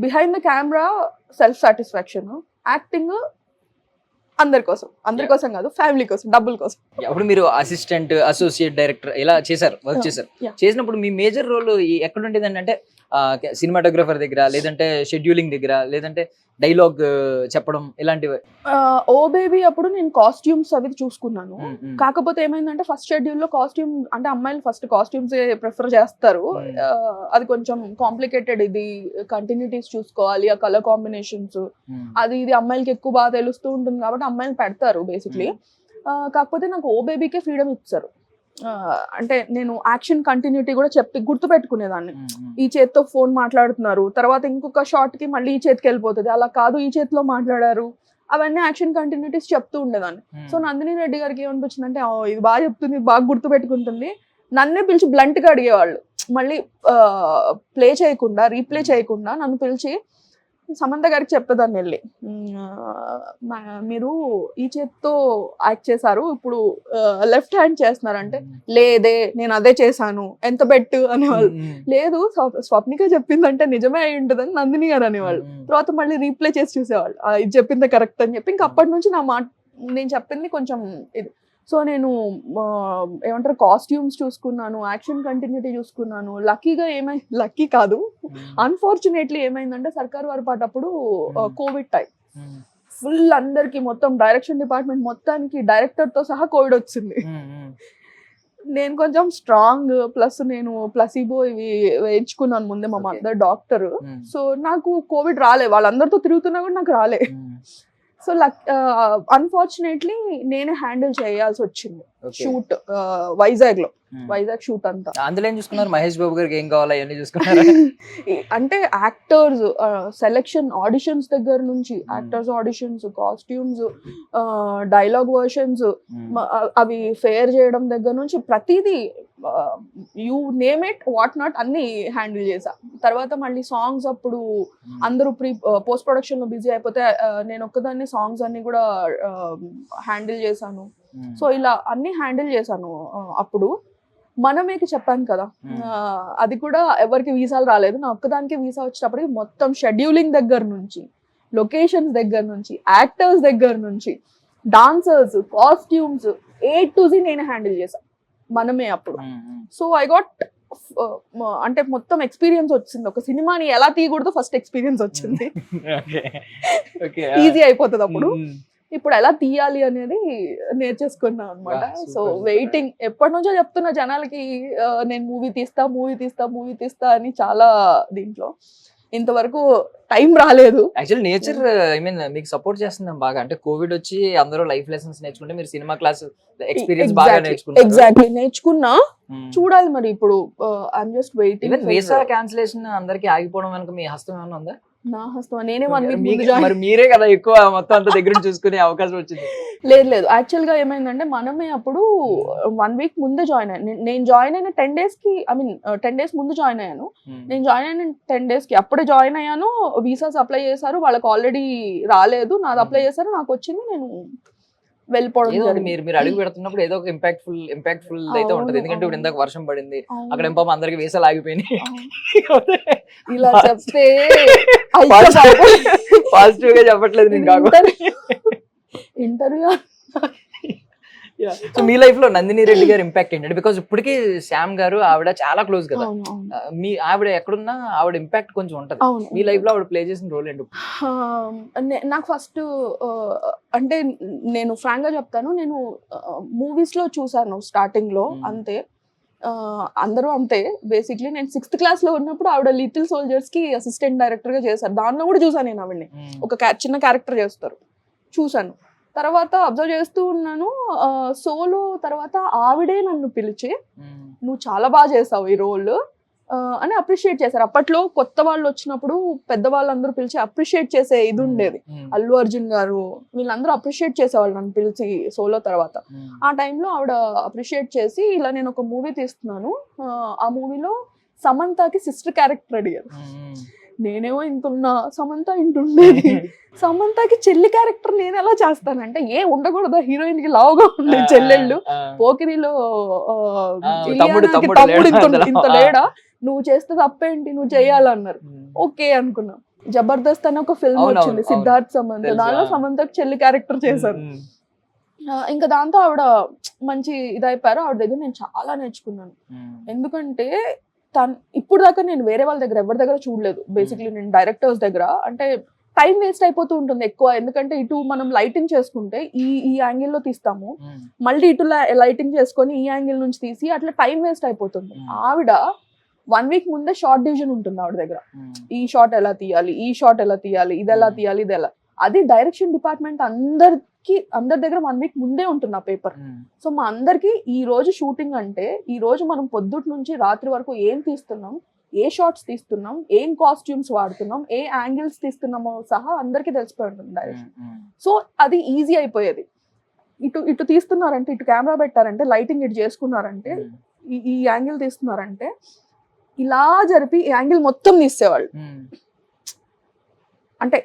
behind the camera self satisfaction, acting అందరి కోసం కాదు, ఫ్యామిలీ కోసం, డబ్బుల కోసం. అప్పుడు మీరు అసిస్టెంట్, అసోసియేట్ డైరెక్టర్ ఇలా చేశారు, వర్క్ చేశారు. చేసినప్పుడు మీ మేజర్ రోల్ ఎక్కడ ఉండేది అంటే సినిమాటోగ్రఫర్ దగ్గర, లేదంటే షెడ్యూలింగ్ దగ్గర, లేదంటే డైలాగ్ చెప్పడం ఇలాంటివి? ఓ బేబీ అప్పుడు నేను కాస్ట్యూమ్స్ అవి చూసుకున్నాను. కాకపోతే ఏమైందంటే ఫస్ట్ షెడ్యూల్ లో కాస్ట్యూమ్ అంటే అమ్మాయిలు ఫస్ట్ కాస్ట్యూమ్స్ ప్రిఫర్ చేస్తారు. అది కొంచెం కాంప్లికేటెడ్, ఇది కంటిన్యూటీస్ చూసుకోవాలి, ఆ కలర్ కాంబినేషన్స్ అది ఇది అమ్మాయిలకి ఎక్కువ బాగా తెలుస్తూ ఉంటుంది కాబట్టి అమ్మాయిలు పెడతారు బేసిక్లీ. కాకపోతే నాకు ఓ బేబీకే ఫ్రీడమ్ ఇచ్చారు. అంటే నేను యాక్షన్ కంటిన్యూటీ కూడా గుర్తు పెట్టుకునేదాన్ని. ఈ చేతితో ఫోన్ మాట్లాడుతున్నారు, తర్వాత ఇంకొక షాట్ కి మళ్ళీ ఈ చేతికి వెళ్ళిపోతుంది, అలా కాదు ఈ చేతిలో మాట్లాడారు, అవన్నీ యాక్షన్ కంటిన్యూటీస్ చెప్తూ ఉండేదాన్ని. సో నందిని రెడ్డి గారికి ఏమనిపించింది అంటే ఇది బాగా చెప్తుంది, బాగా గుర్తు పెట్టుకుంటుంది, నన్నే పిలిచి బ్లంట్ గా అడిగేవాళ్ళు. మళ్ళీ రీప్లే చేయకుండా నన్ను పిలిచి సమంత గారికి చెప్పేదాన్ని వెళ్ళి, మీరు ఈ చేత్తో యాక్ట్ చేశారు, ఇప్పుడు లెఫ్ట్ హ్యాండ్ చేస్తున్నారంటే లేదే నేను అదే చేశాను, ఎంత బెట్టు అనేవాళ్ళు. లేదు స్వప్నిక చెప్పిందంటే నిజమే అయి ఉంటుందని నందిని గారు అనేవాళ్ళు. తర్వాత మళ్ళీ రీప్లే చేసి చూసేవాళ్ళు, ఇది చెప్పిందే కరెక్ట్ అని చెప్పి. ఇంకా అప్పటి నుంచి నేను చెప్పింది కొంచెం ఇది. సో నేను ఏమంటారు కాస్ట్యూమ్స్ చూసుకున్నాను, యాక్షన్ కంటిన్యూటీ చూసుకున్నాను. లక్కీ కాదు, అన్ఫార్చునేట్లీ ఏమైందంటే సర్కార్ వారి పాట అప్పుడు కోవిడ్ టైం, ఫుల్ అందరికి మొత్తం డైరెక్షన్ డిపార్ట్మెంట్ మొత్తానికి డైరెక్టర్ తో సహా కోవిడ్ వచ్చింది. నేను కొంచెం స్ట్రాంగ్, ప్లస్ నేను ప్లసీబో ఇవి వేయించుకున్నాను ముందే, మా మదర్ డాక్టర్. సో నాకు కోవిడ్ రాలే, వాళ్ళందరితో తిరుగుతున్నా కూడా నాకు రాలే. సో అన్ఫార్చునేట్లీ నేనే హ్యాండిల్ చేయాల్సి వచ్చింది షూట్ వైజాగ్ షూట్ అంతా. అందులో ఏం చూసుకున్నారు? మహేష్ బాబు గారికి ఏం కావాలో అవన్నీ చూసుకున్నారు? అంటే యాక్టర్స్ సెలెక్షన్, ఆడిషన్స్ దగ్గర నుంచి, actors auditions, costumes, dialogue versions, అవి ఫేర్ చేయడం దగ్గర నుంచి ప్రతిదీ, you name it what not అన్ని హ్యాండిల్ చేసా. తర్వాత మళ్ళీ సాంగ్స్ అప్పుడు అందరూ పోస్ట్ ప్రొడక్షన్ లో బిజీ అయిపోతే నేను ఒక్కదాన్ని సాంగ్స్ అన్ని కూడా హ్యాండిల్ చేశాను. సో ఇలా అన్ని హ్యాండిల్ చేశాను. అప్పుడు మనమేకి చెప్పాను కదా, అది కూడా ఎవరికి వీసాలు రాలేదు, నా ఒక్కదానికి వీసా వచ్చేటప్పటికి మొత్తం షెడ్యూలింగ్ దగ్గర నుంచి, లొకేషన్స్ దగ్గర నుంచి, యాక్టర్స్ దగ్గర నుంచి, dancers, costumes, A to Z నేను హ్యాండిల్ చేశాను మనమే అప్పుడు. సో ఐ గాట్ అంటే మొత్తం ఎక్స్పీరియన్స్ వచ్చింది. ఒక సినిమాని ఎలా తీయకూడదు ఫస్ట్ ఎక్స్పీరియన్స్ వచ్చింది, ఈజీ అయిపోతుంది అప్పుడు. ఇప్పుడు ఎలా తీయాలి అనేది నేర్చేసుకున్నాను అనమాట. సో వెయిటింగ్, ఎప్పటి నుంచో చెప్తున్నా జనాలకి నేను మూవీ తీస్తా అని చాలా దీంట్లో. ఇంతవరకు టైం రాలేదు. యాక్చువల్లీ నేచర్ ఐ మీన్ మీకు సపోర్ట్ చేస్తున్నాం బాగా. అంటే కోవిడ్ వచ్చి అందరూ లైఫ్ లెసన్స్ నేర్చుకుంటే మీరు సినిమా క్లాస్ ఎక్స్పీరియన్స్ బాగా నేర్చుకున్నారు. ఎగ్జాక్ట్లీ నేర్చుకున్నా. చూడాలి మరి ఇప్పుడు. I'm just waiting. Visa cancellation అందరికి ఆగిపోవడం వెనక మీ హస్తం ఏమైనా ఉందా? నా హస్తం నేనే 1 వీక్ ముందు మరి మీరే కదా ఎక్కువ మొత్తం అంత దగ్గర చూసుకునే అవకాశం వచ్చింది. లేదు యాక్చువల్ గా ఏమైందంటే మనమే అప్పుడు 1 వీక్ ముందే జాయిన్ అయ్యాను. నేను జాయిన్ అయిన 10 days కి, ఐ మీన్ 10 days ముందు జాయిన్ అయ్యాను. నేను జాయిన్ అయిన 10 days కి అప్పుడే జాయిన్ అయ్యాను. వీసాస్ అప్లై చేశారు, వాళ్ళకి ఆల్రెడీ రాలేదు, నాది అప్లై చేశారు, నాకు వచ్చింది, నేను వెళ్ళిపోవడం. మీరు అడుగు పెడుతున్నప్పుడు ఏదో ఒక ఇంపాక్ట్ఫుల్ అయితే ఉంటది. ఎందుకంటే ఇప్పుడు ఇందాక వర్షం పడింది, అక్కడ ఏం పాపం అందరికి వీసాలు ఆగిపోయినాయి. ఇలా చెప్తే పాజిటివ్ గా చెప్పట్లేదు నేను కాకుండా. ఇంటర్వ్యూ సో మీ లైఫ్ లో నందిని రెడ్డి గారు ఇంపాక్ట్ ఏంటంటే, బికాస్ ఇప్పటికీ శ్యామ్ గారు ఆవిడ చాలా క్లోజ్ కదా, మీ ఆవిడ ఎక్కడున్నా ఆవిడ ఇంపాక్ట్ కొంచెం ఉంటది. మీ లైఫ్ లో ఆవిడ ప్లే చేసిన రోల్ ఏంటి? నాకు ఫస్ట్ అంటే నేను ఫ్రాంక్ గా చెప్తాను, నేను మూవీస్ లో చూసాను స్టార్టింగ్ లో, అంతే. అందరూ అంతే బేసిక్లీ. నేను 6th class లో ఉన్నప్పుడు ఆవిడ లిటిల్ సోల్జర్స్ కి అసిస్టెంట్ డైరెక్టర్ గా చేశారు. దానిలో కూడా చూసాను నేను ఆవిడని. ఒక చిన్న క్యారెక్టర్ చేస్తారు, చూసాను. తర్వాత అబ్జర్వ్ చేస్తూ ఉన్నాను. సోలో తర్వాత ఆవిడే నన్ను పిలిచి నువ్వు చాలా బాగా చేసావు ఈ రోల్ అని అప్రిషియేట్ చేశారు. అప్పట్లో కొత్త వాళ్ళు వచ్చినప్పుడు పెద్దవాళ్ళందరూ పిలిచి అప్రిషియేట్ చేసే ఇది ఉండేది. అల్లు అర్జున్ గారు వీళ్ళందరూ అప్రిషియేట్ చేసేవాళ్ళు నన్ను పిలిచి సోలో తర్వాత. ఆ టైంలో ఆవిడ అప్రిషియేట్ చేసి ఇలా నేను ఒక మూవీ తీస్తున్నాను, ఆ మూవీలో సమంతకి సిస్టర్ క్యారెక్టర్ అడిగారు. నేనేమో ఇంతున్నా, సమంత ఇంటుండేది. సమంతకి చెల్లి క్యారెక్టర్ నేను ఎలా చేస్తానంటే, ఉండకూడదా హీరోయిన్ కి లావుగా ఉండే చెల్లెళ్ళు, పోకిరిలో తమ్ముడు ఇంత లేడా, నువ్వు చేస్తే తప్పేంటి, నువ్వు చెయ్యాలన్నారు. ఓకే అనుకున్నా. జబర్దస్త్ అని ఒక ఫిల్మ్ వచ్చింది సిద్ధార్థ్ సమంత, దానిలో సమంతకి చెల్లి క్యారెక్టర్ చేశారు. ఇంకా దాంతో ఆవిడ మంచి ఇదైపోయారు. ఆవిడ దగ్గర నేను చాలా నేర్చుకున్నాను. ఎందుకంటే ఇప్పుడు దాకా నేను వేరే వాళ్ళ దగ్గర ఎవరి దగ్గర చూడలేదు. బేసిక్లీ నేను డైరెక్టర్స్ దగ్గర అంటే టైం వేస్ట్ అయిపోతూ ఉంటుంది ఎక్కువ. ఎందుకంటే ఇటు మనం లైటింగ్ చేసుకుంటే ఈ యాంగిల్లో తీస్తాము, మళ్ళీ ఇటు లైటింగ్ చేసుకొని ఈ యాంగిల్ నుంచి తీసి అట్లా టైం వేస్ట్ అయిపోతుంది. ఆవిడ 1 వీక్ ముందే షార్ట్ డివిజన్ ఉంటుంది ఆవిడ దగ్గర. ఈ షాట్ ఎలా తీయాలి, ఈ షాట్ ఎలా తీయాలి, ఇది ఎలా తీయాలి, ఇది ఎలా. అది డైరెక్షన్ డిపార్ట్మెంట్ అందరి దగ్గర 1 వీక్ ముందే ఉంటుంది ఆ పేపర్. సో మా అందరికి ఈ రోజు షూటింగ్ అంటే, ఈ రోజు మనం పొద్దుటి నుంచి రాత్రి వరకు ఏం తీస్తున్నాం, ఏ షార్ట్స్ తీస్తున్నాం, ఏం కాస్ట్యూమ్స్ వాడుతున్నాం, ఏ యాంగిల్స్ తీస్తున్నామో సహా అందరికి తెలిసిపోయి ఉంటుంది డైరెక్షన్. సో అది ఈజీ అయిపోయేది. ఇటు తీస్తున్నారంటే, ఇటు కెమెరా పెట్టారంటే, లైటింగ్ ఇటు చేసుకున్నారంటే, ఈ యాంగిల్ తీస్తున్నారంటే ఇలా జరిపి ఈ యాంగిల్ మొత్తం తీసేవాళ్ళు. అంటే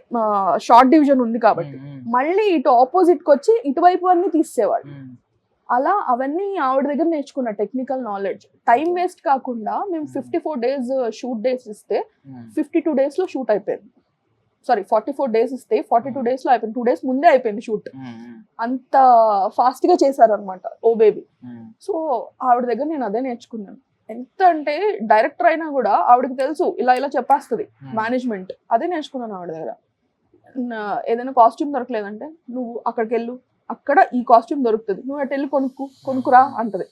షార్ట్ డివిజన్ ఉంది కాబట్టి మళ్ళీ ఇటు ఆపోజిట్ కి వచ్చి ఇటువైపు అన్ని తీసేవాళ్ళు. అలా అవన్నీ ఆవిడ దగ్గర నేర్చుకున్న టెక్నికల్ నాలెడ్జ్. టైం వేస్ట్ కాకుండా మేము 54 days షూట్ డేస్ ఇస్తే 52 days లో షూట్ అయిపోయింది. సారీ 44 days ఇస్తే 42 days లో అయిపోయింది. 2 days ముందే అయిపోయింది షూట్. అంత ఫాస్ట్ గా చేశారు అనమాట ఓ బేబీ. సో ఆవిడ దగ్గర నేను అదే నేర్చుకున్నాను. ఎంత అంటే డైరెక్టర్ అయినా కూడా ఆవిడకి తెలుసు ఇలా చెప్పేస్తుంది మేనేజ్మెంట్. అదే నేర్చుకున్నాను ఆవిడ దగ్గర. ఏదైనా కాస్ట్యూమ్ దొరకలేదంటే నువ్వు అక్కడికి వెళ్ళు, అక్కడ ఈ కాస్ట్యూమ్ దొరుకుతుంది, నువ్వు అటు వెళ్ళి కొనుక్కురా అంటది.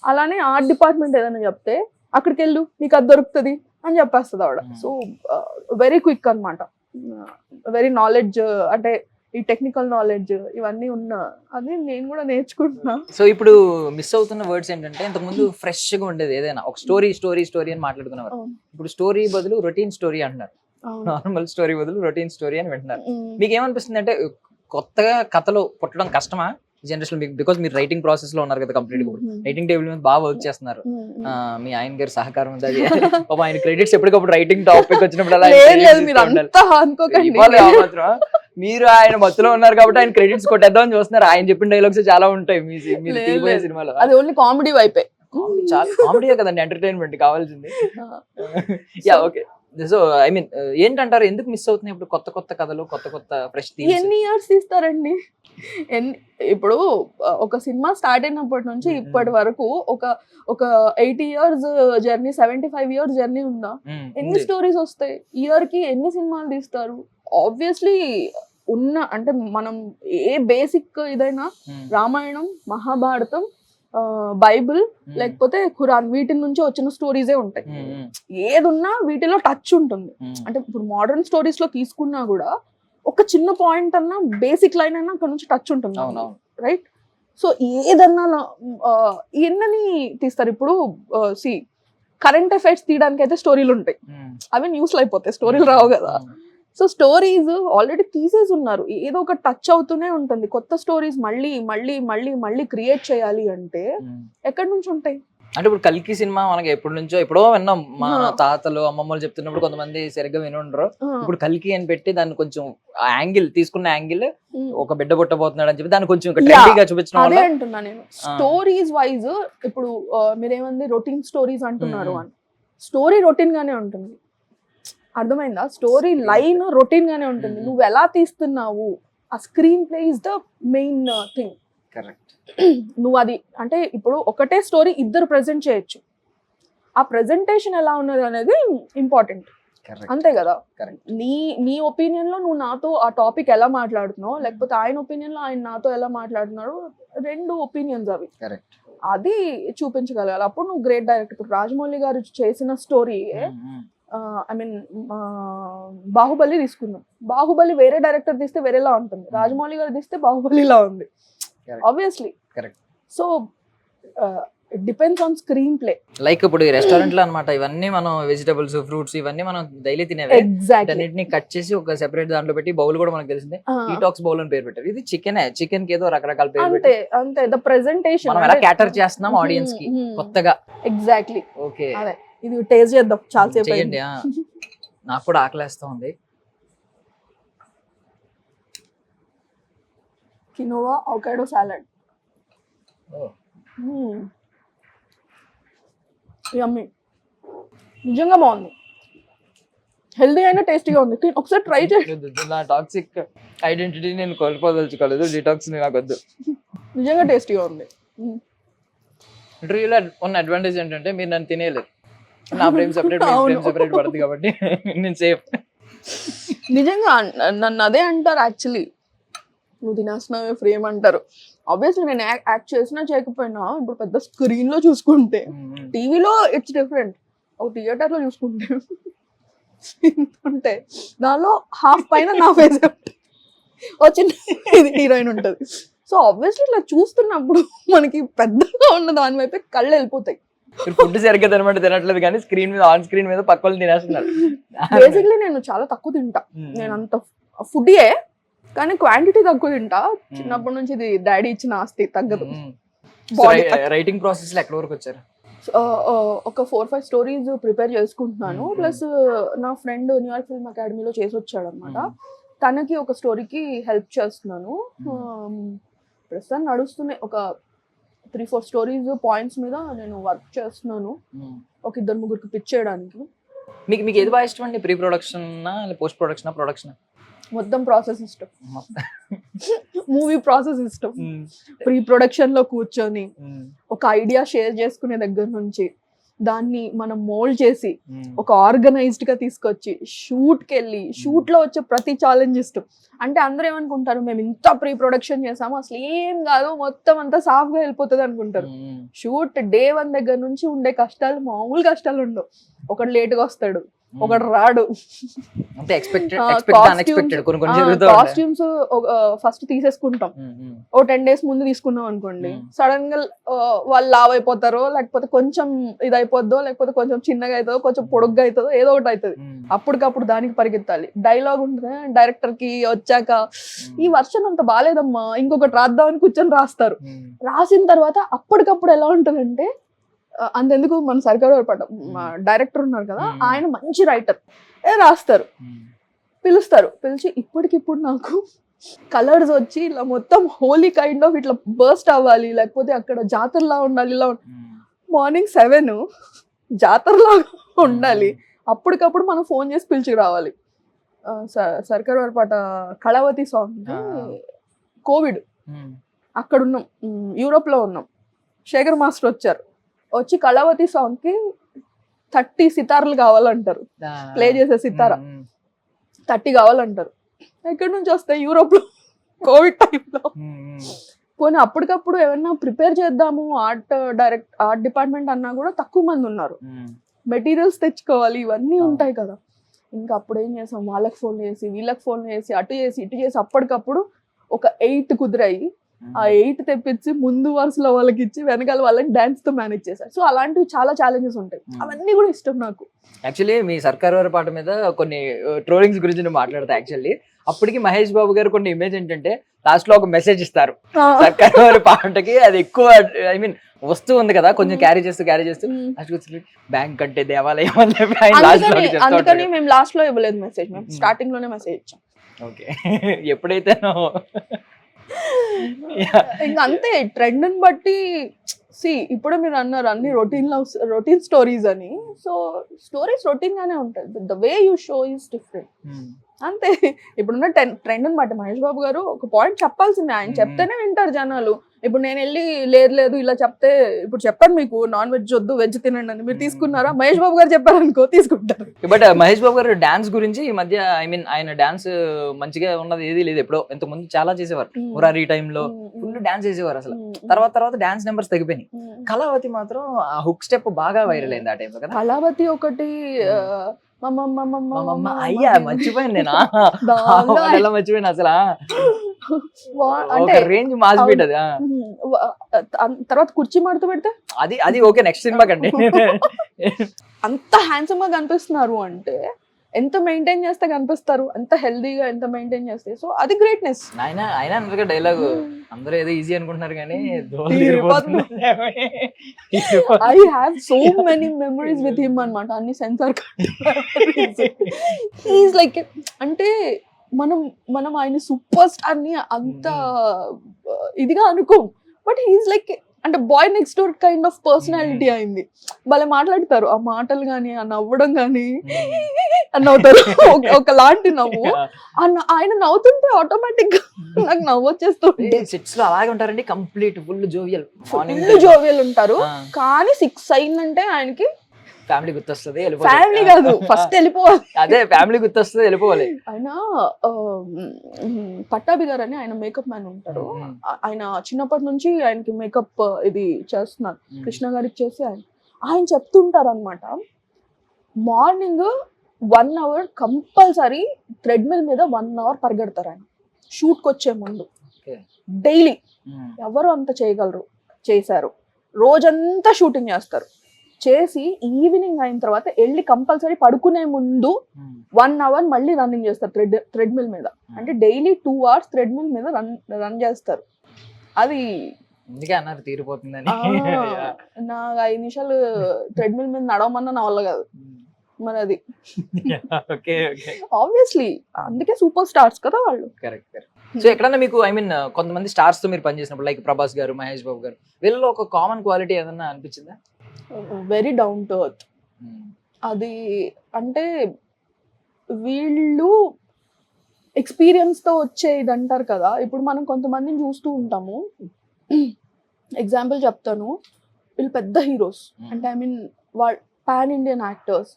అలానే ఆర్ట్ డిపార్ట్మెంట్ ఏదైనా చెప్తే అక్కడికి వెళ్ళు, నీకు అది దొరుకుతుంది అని చెప్పేస్తుంది ఆవిడ. సో వెరీ క్విక్ అనమాట. వెరీ నాలెడ్జ్, అంటే ఈ టెక్నికల్ నాలెడ్జ్ ఇవన్నీ ఉన్నా అది నేను కూడా నేర్చుకుంటున్నా. సో ఇప్పుడు మిస్ అవుతున్న వర్డ్స్ ఏంటంటే, ఇంతకుముందు ఫ్రెష్ గా ఉండేది ఏదైనా ఒక స్టోరీ అని మాట్లాడుకునేవారు. ఇప్పుడు స్టోరీ బదులు రొటీన్ స్టోరీ అంటున్నారు. నార్మల్ స్టోరీ బదులు రొటీన్ స్టోరీ అని వింటున్నారు. మీకు ఏమనిపిస్తుంది అంటే, కొత్తగా కథలు పుట్టడం కష్టమా జనరేషన్? బికాస్ మీరు రైటింగ్ ప్రాసెస్ లో ఉన్నారు కదా, కంప్లీట్ గా రైటింగ్ టేబుల్ మీద బాగా వర్క్ చేస్తున్నారు. మీ ఆయన గారి సహకారం ఉంది. అది ఆయన క్రెడిట్స్ ఎప్పటికప్పుడు రైటింగ్ టాపిక్ వచ్చినప్పుడు అలా మీరు ఆయన మధ్యలో ఉన్నారు కాబట్టి ఆయన క్రెడిట్స్ కొట్టేద్దామని చూస్తున్నారు. ఆయన చెప్పిన డైలాగ్స్ చాలా ఉంటాయి మీరు తీయబోయే సినిమాలో. అది ఓన్లీ కామెడీ వైపే. చాలా కామెడీయే కదండి, ఎంటర్టైన్మెంట్ కావాల్సింది. Yeah okay. So I mean ఏంటంటారు, ఎందుకు మిస్ అవుతున్నాయి ఇప్పుడు కొత్త కథలు, కొత్త ఫ్రెష్ థీమ్స్? ఎన్ని ఇయర్స్ ఇస్తారండి? ఇప్పుడు ఒక సినిమా స్టార్ట్ అయినప్పటి నుంచి ఇప్పటి వరకు ఒక 80 years జర్నీ, 75 years జర్నీ ఉందా? ఎన్ని స్టోరీస్ వస్తాయి? ఇయర్ కి ఎన్ని సినిమాలు తీస్తారు? ఆబ్వియస్లీ అంటే మనం ఏ బేసిక్ ఇదైనా రామాయణం, మహాభారతం, బైబిల్ లేకపోతే ఖురాన్ వీటి నుంచి వచ్చిన స్టోరీసే ఉంటాయి. ఏదున్నా వీటిలో టచ్ ఉంటుంది. అంటే ఇప్పుడు మోడర్న్ స్టోరీస్ లో తీసుకున్నా కూడా ఒక చిన్న పాయింట్ అన్నా బేసిక్ లైన్ అయినా అక్కడ నుంచి టచ్ ఉంటుంది, రైట్? సో ఏదన్నా ఎన్నని తీస్తారు ఇప్పుడు. సి కరెంట్ అఫైర్స్ తీయడానికి అయితే స్టోరీలు ఉంటాయి, అవి న్యూస్లో అయిపోతాయి, స్టోరీలు రావు కదా. సో స్టోరీస్ ఆల్రెడీ తీసేసి ఉన్నారు, ఏదో ఒక టచ్ అవుతూనే ఉంటుంది. కొత్త స్టోరీస్ మళ్ళీ మళ్ళీ మళ్ళీ మళ్ళీ క్రియేట్ చేయాలి అంటే ఎక్కడి నుంచి ఉంటాయి? అంటే ఇప్పుడు కల్కి సినిమా మనకి ఎప్పటి నుంచో ఎప్పుడో విన్నాం, మా తాతలు అమ్మమ్మలు చెప్తున్నప్పుడు కొంతమంది సరిగ్గా వినుండరు. ఇప్పుడు కల్కి అని పెట్టి దాన్ని కొంచెం యాంగిల్ తీసుకున్న యాంగిల్ ఒక బిడ్డ పుట్టబోతున్నాడు అని చెప్పి దాన్ని కొంచెం ట్రెండీగా చూపించడం అదే వల్ల అంటున్నా నేను. స్టోరీస్ వైజ్ ఇప్పుడు మీరేమంది రొటీన్ స్టోరీస్ అంటున్నారు అని, స్టోరీ రొటీన్ గానే ఉంటుంది, అర్థమైందా? స్టోరీ లైన్ రొటీన్ గానే ఉంటుంది. నువ్వు ఎలా తీస్తున్నావు, ఆ screen play is the main thing. Correct. నువ్వు అది అంటే ఇప్పుడు ఒకటే స్టోరీ ఇద్దరు ప్రెజెంట్ చేయొచ్చు, ఆ ప్రెజెంటేషన్ ఎలా ఉన్నది అనేది ఇంపార్టెంట్, అంతే కదా? నీ ఒపీనియన్ లో నువ్వు నాతో ఆ టాపిక్ ఎలా మాట్లాడుతున్నావు, లేకపోతే ఆయన ఒపీనియన్ లో ఆయన నాతో ఎలా మాట్లాడుతున్నాడు, రెండు ఒపీనియన్స్ అవి, అది చూపించగలగాలి. అప్పుడు నువ్వు గ్రేట్ డైరెక్టర్. ఇప్పుడు రాజమౌళి గారు చేసిన స్టోరీ, ఐ మీన్ బాహుబలి తీసుకుందాం, బాహుబలి వేరే డైరెక్టర్ తీస్తే వేరేలా ఉంటుంది, రాజమౌళి గారు తీస్తే బాహుబలిలా ఉంది, obviously. So it depends on screen play. Like ఇప్పుడు రెస్టారెంట్ లో అన్నమాట, ఇవన్నీ మనం వెజిటబుల్స్ ఫ్రూట్స్ ఇవన్నీ మనం డైలీ తినేవి, అన్నిటిని కట్ చేసి ఒక సెపరేట్ దాంట్లో పెట్టి బౌల్ కూడా మనకు తెలిసిందే డీటాక్స్ బౌల్ అని పేరు పెట్టారు. ఇది చికెన్ కి ఏదో రకరకాల పేరు అంతే అంతే. ద ప్రెజెంటేషన్ మనం ఎలా క్యాటర్ చేస్తున్నాం ఆడియన్స్ కి కొత్తగా. ఎగ్జాక్ట్లీ. ఓకే, అదే ఇది టేస్ట్ చేద్దాం, చాలా సేపు చేయండి. నాకు కూడా ఆకలేస్తా ఉంది. కినోవా అవకాడో సాలడ్, యమ్మీ, నిజంగా బాగుంది, హెల్దీ అయినా టేస్టీగా ఉంది. ఒకసారి ట్రై చేయండి. నా టాక్సిక్ ఐడెంటిటీ నేను కోల్పోదలుచుకోలేదు, డిటాక్స్ నాకు వద్దు. నిజంగా టేస్టీగా ఉంది. ఇంటర్వ్యూలో ఉన్న అడ్వాంటేజ్ ఏంటంటే మీరు నన్ను తినేయలేదు, నా ఫ్రేమ్ సెపరేట్ సెపరేట్ పడుతుంది కాబట్టి నేను సేఫ్. నిజంగా నన్ను అదే అంటారు యాక్చువల్లీ, నువ్వు తినేస్తున్నావే ఫ్రేమ్ అంటారు. ఆబ్వియస్లీ నేను యాక్ట్ చేసినా చేయకపోయినా ఇప్పుడు పెద్ద స్క్రీన్ లో చూసుకుంటే, టీవీలో ఇట్స్ డిఫరెంట్, ఒక థియేటర్ లో చూసుకుంటే ఉంటే దానిలో హాఫ్ పైన నా ఫేస్ వచ్చిన హీరోయిన్ ఉంటుంది. సో ఆబ్వియస్లీ ఇట్లా చూస్తున్నప్పుడు మనకి పెద్దగా ఉన్న దాని వైపే కళ్ళు వెళ్ళిపోతాయి. ఫుడ్ సరిగ్గా తినమంటే తినట్లేదు కానీ స్క్రీన్ మీద ఆన్ స్క్రీన్ మీద పక్క వాళ్ళు తినేస్తున్నారు. బేసిక్లీ నేను చాలా తక్కువ తింటా, నేను అంత ఫుడ్యే కానీ క్వాంటిటీ తక్కువ తింటా. చిన్నప్పటి నుంచి ఇది డాడీ ఇచ్చిన ఆస్తి, తగ్గదు. రైటింగ్ ప్రాసెస్ లో ఎక్కడ వరకు వచ్చారు? ఒక 4-5 స్టోరీస్ ప్రిపేర్ చేసుకుంటున్నాను. ప్లస్ నా ఫ్రెండ్ న్యూయార్క్ ఫిల్మ్ అకాడమీలో చేసి వచ్చాడు అనమాట, తనకి ఒక స్టోరీకి హెల్ప్ చేస్తున్నాను. ప్రస్తుతం నడుస్తున్నాయి ఒక 3-4 స్టోరీస్ పాయింట్స్ మీద నేను వర్క్ చేస్తున్నాను, ఒక 2-3 పిచ్ చేయడానికి. మీకు ఏది బాగా ఇష్టం అండి? Pre production, post production, production? మొత్తం ప్రాసెస్ ఇష్టం, మూవీ ప్రాసెస్ ఇష్టం. ప్రీ ప్రొడక్షన్ లో కూర్చొని ఒక ఐడియా షేర్ చేసుకునే దగ్గర నుంచి దాన్ని మనం మోల్డ్ చేసి ఒక ఆర్గనైజ్డ్ గా తీసుకొచ్చి షూట్కి వెళ్ళి షూట్ లో వచ్చే ప్రతి ఛాలెంజ్ ఇష్టం. అంటే అందరూ ఏమనుకుంటారు, మేము ఇంత ప్రీ ప్రొడక్షన్ చేసాము, అసలు ఏం కాదు, మొత్తం అంతా సాఫ్ గా వెళ్ళిపోతుంది అనుకుంటారు. షూట్ డే 1 దగ్గర నుంచి ఉండే కష్టాలు మామూలు కష్టాలు ఉండవు. ఒకడు లేట్ గా వస్తాడు, ఒకడు రాడు, కాస్ట్యూమ్స్ ఫస్ట్ తీసేసుకుంటాం, ఓ 10 days ముందు తీసుకున్నాం అనుకోండి, సడన్ గా వాళ్ళు లావ్ అయిపోతారో, లేకపోతే కొంచెం ఇది అయిపోద్దో, లేకపోతే కొంచెం చిన్నగా అవుతుందో, కొంచెం పొడుగ్గా అవుతుందో, ఏదో ఒకటి అవుతుంది. అప్పటికప్పుడు దానికి పరిగెత్తాలి. డైలాగ్ ఉంటుంది, డైరెక్టర్ కి వచ్చాక ఈ వర్షన్ అంత బాగాలేదమ్మా, ఇంకొకటి రాద్దామని కూర్చొని రాస్తారు. రాసిన తర్వాత అప్పటికప్పుడు ఎలా ఉంటుందంటే, అంతెందుకు మన సర్కారు డైరెక్టర్ ఉన్నారు కదా, ఆయన మంచి రైటర్, రాస్తారు, పిలుస్తారు, పిలిచి ఇప్పటికిప్పుడు నాకు కలర్స్ వచ్చి ఇలా మొత్తం హోలీ కైండ్ ఆఫ్ ఇట్లా బర్స్ట్ అవ్వాలి, లేకపోతే అక్కడ జాతరలా ఉండాలి, ఇలా మార్నింగ్ 7 జాతరలా ఉండాలి, అప్పటికప్పుడు మనం ఫోన్ చేసి పిలిచి రావాలి. సర్కారు వరపాట కళావతి సాంగ్, కోవిడ్ అక్కడ ఉన్నాం, యూరోప్ లో ఉన్నాం, శేఖర్ మాస్టర్ వచ్చి కళావతి సాంగ్ కి 30 సితార్లు కావాలంటారు, ప్లే చేసే సితారా 30 కావాలంటారు. ఎక్కడి నుంచి వస్తాయి యూరోప్ లో కోవిడ్ టైంలో? పోనీ అప్పటికప్పుడు ఏమన్నా ప్రిపేర్ చేద్దాము ఆర్ట్ డిపార్ట్మెంట్ అన్నా కూడా తక్కువ మంది ఉన్నారు. మెటీరియల్స్ తెచ్చుకోవాలి, ఇవన్నీ ఉంటాయి కదా. ఇంకా అప్పుడు ఏం చేసాం, వాళ్ళకి ఫోన్ చేసి వీళ్ళకి ఫోన్ చేసి అటు చేసి ఇటు చేసి అప్పటికప్పుడు ఒక 8 కుదిరాయి. ఆ 8 తెప్పించి ముందు వరుసలో వాళ్ళకి ఇచ్చి వెనకాల వాళ్ళకి డాన్స్ తో మేనేజ్ చేశారు. సో అలాంటివి చాలా ఛాలెంజెస్ ఉంటాయి, అవన్నీ కూడా ఇష్టం నాకు. యాక్చువల్లీ మీ సర్కార్ వారి పాట మీద కొన్ని ట్రోలింగ్స్ గురించి నేను మాట్లాడతా. యాక్చువల్లీ అప్పటికి మహేష్ బాబు గారు కొన్ని ఇమేజ్ ఏంటంటే లాస్ట్ లో ఒక మెసేజ్ ఇస్తారు సర్కార్ వారి పాటకి, అది ఎక్కువ ఐ మీన్ వస్తూ ఉంది కదా, కొంచెం క్యారీ చేస్తూ బ్యాంక్ అంటే దేవాలయం అని చెప్పి ఆయన last లో చెప్తా అందుకని ఉంటాడు. మేము లాస్ట్ లో ఇవ్వలేదు మెసేజ్, మేము స్టార్టింగ్ లోనే మెసేజ్ ఇచ్చాం. ఓకే ఎప్పుడైతే ఇంకా అంతే ట్రెండ్ ని బట్టి. ఇప్పుడు మీరు అన్నారు అన్ని రొటీన్ స్టోరీస్ అని. సో స్టోరీస్ రొటీన్ గానే ఉంటుంది, the way you show is different అంతే. ఇప్పుడున్న ట్రెండ్ ని బట్టి మహేష్ బాబు గారు ఒక పాయింట్ చెప్పాల్సిందే, ఆయన చెప్తేనే వింటారు జనాలు. ఇప్పుడు నేను వెళ్ళి లేదు ఇలా చెప్తే, ఇప్పుడు చెప్పాను మీకు నాన్ వెజ్ వద్దు వెజ్ తినండి అని, మీరు తీసుకున్నారా? మహేష్ బాబు గారు చెప్పారనుకో తీసుకుంటారు. బట్ మహేష్ బాబు గారు డాన్స్ గురించి ఈ మధ్య ఐ మీన్ ఆయన డాన్స్ మంచిగా ఉన్నది ఏది లేదు. ఎప్పుడో ఇంతకుముందు చాలా చేసేవారు, మురారి టైంలో ఫుల్ డాన్స్ చేసేవారు అసలు. తర్వాత డాన్స్ నెంబర్స్ తగ్గిపోయినాయి. కళావతి మాత్రం ఆ హుక్ స్టెప్ బాగా వైరల్ అయింది ఆ టైంలో కదా. కళావతి ఒకటి అయ్యా మర్చిపోయాను నేను, ఎలా మర్చిపోయాను అసలు. అంటే రేంజ్ మాస్ బీట్ అది. తర్వాత కుర్చీ మడత పెడితే అది ఓకే నెక్స్ట్ సినిమా కండి. అంత హ్యాండ్సమ్ గా కనిపిస్తున్నారు అంటే ఎంత మెయింటైన్ చేస్తే కనిపిస్తారు, ఎంత హెల్దీగా ఎంత మెయింటైన్ చేస్తే. సో అది గ్రేట్నెస్. ఆయన అందరికీ డైలాగ్ అందరూ ఏదో ఈజీ అనుకుంటున్నారు కానీ I have so many memories with him అన్నమాట. అన్ని సెన్సార్ ఈజ్ లైక్ అంటే మనం ఆయన సూపర్ స్టార్ ని అంత ఇదిగా అనుకోం, బట్ హీఈస్ లైక్ అంటే boy next door kind of personality అయింది. భలే మాట్లాడతారు, ఆ మాటలు గానీ ఆ నవ్వడం గానీ అని నవ్వుతారు ఒకలాంటి నవ్వు. ఆయన నవ్వుతుంటే ఆటోమేటిక్ గా నాకు నవ్వు వచ్చేస్తుంది. సెట్స్ లో అలాగే ఉంటారండి, కంప్లీట్ ఫుల్ జోవియల్ ఉంటారు. కానీ 6 అయిందంటే ఆయనకి ఫ్యామిలీ గుర్తొస్తుంది, ఫ్యామిలీ కాదు ఫస్ట్ వెళ్ళిపోవాలి. అదే ఫ్యామిలీ గుర్తొస్తుంది, వెళ్ళిపోవాలి. ఆయన పట్టాభి గారు అని ఆయన మేకప్ మ్యాన్ ఉంటారు. ఆయన చిన్నప్పటి నుంచి ఆయనకి మేకప్ ఇది చేస్తున్నారు, కృష్ణ గారికి చేసి ఆయన చెప్తుంటారు అనమాట. మార్నింగ్ 1 hour కంపల్సరీ థ్రెడ్మిల్ మీద 1 hour పరిగెడతారు ఆయన షూట్కి వచ్చే ముందు డైలీ. ఎవరు అంత చేయగలరు, చేశారు. రోజంతా షూటింగ్ చేస్తారు, చేసి ఈవినింగ్ అయిన తర్వాత వెళ్ళి కంపల్సరీ పడుకునే ముందు 1 hour మళ్ళీ రన్నింగ్ చేస్తారు థ్రెడ్మిల్ మీద. అంటే డైలీ 2 hours థ్రెడ్మిల్ మీద రన్ చేస్తారు. అది అన్నారు తీరిపోతుందని. నాకు 5 నిమిషాలు థ్రెడ్మిల్ మీద నడవమన్నా నా వల్ల కాదు మరి. అది ఆబ్వియస్లీ అందుకే సూపర్ స్టార్స్ కదా వాళ్ళు. కరెక్ట్. సో ఎక్కడన్నా మీకు ఐ మీన్ కొంతమంది స్టార్స్ తో మీరు పనిచేసినప్పుడు లైక్ ప్రభాస్ గారు, మహేష్ బాబు గారు, వీళ్ళలో ఒక కామన్ క్వాలిటీ ఏదన్నా అనిపించిందా? Very down to earth. అది అంటే వీళ్ళు ఎక్స్పీరియన్స్ తో వచ్చే ఇది అంటారు కదా. ఇప్పుడు మనం కొంతమందిని చూస్తూ ఉంటాము, ఎగ్జాంపుల్ చెప్తాను, వీళ్ళు పెద్ద హీరోస్ అంటే ఐ మీన్ వాళ్ళు పాన్ ఇండియన్ యాక్టర్స్,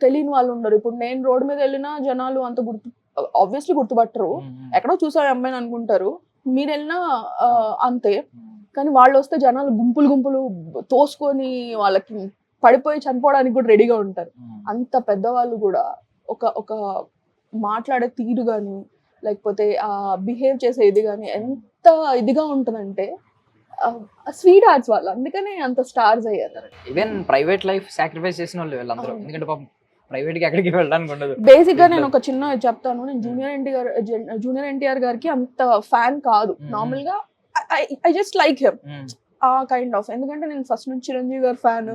తెలియని వాళ్ళు ఉండరు. ఇప్పుడు నేను రోడ్డు మీద వెళ్ళినా జనాలు అంత ఆబ్వియస్లీ గుర్తుపట్టరు, ఎక్కడో చూసా అమ్మాయిని అనుకుంటారు. మీరు వెళ్ళినా అంతే. కానీ వాళ్ళు వస్తే జనాలు గుంపులు తోసుకొని వాళ్ళకి పడిపోయి చనిపోవడానికి కూడా రెడీగా ఉంటారు. అంత పెద్దవాళ్ళు కూడా ఒక మాట్లాడే తీరు కానీ లేకపోతే ఆ బిహేవ్ చేసే ఇది కానీ ఎంత ఇదిగా ఉంటుందంటే స్వీట్ హార్ట్స్ వాళ్ళు. అందుకనే అంత స్టార్స్ అయ్యారు. ఈవెన్ ప్రైవేట్ లైఫ్ సాక్రిఫైస్ చేసిన వాళ్ళు వీళ్ళందరూ, ఎందుకంటే పాపం ప్రైవేట్ కి ఎక్కడికి వెళ్ళడానికి ఉండదు. బేసిక్ గా నేను ఒక చిన్న చెప్తాను, నేను జూనియర్ ఎన్టీఆర్ గారికి అంత ఫ్యాన్ కాదు. నార్మల్ గా ఐ జస్ట్ లైక్ హిమ్ ఆ కైండ్ ఆఫ్. ఎందుకంటే నేను ఫస్ట్ నుంచి చిరంజీవి గారి ఫ్యాన్,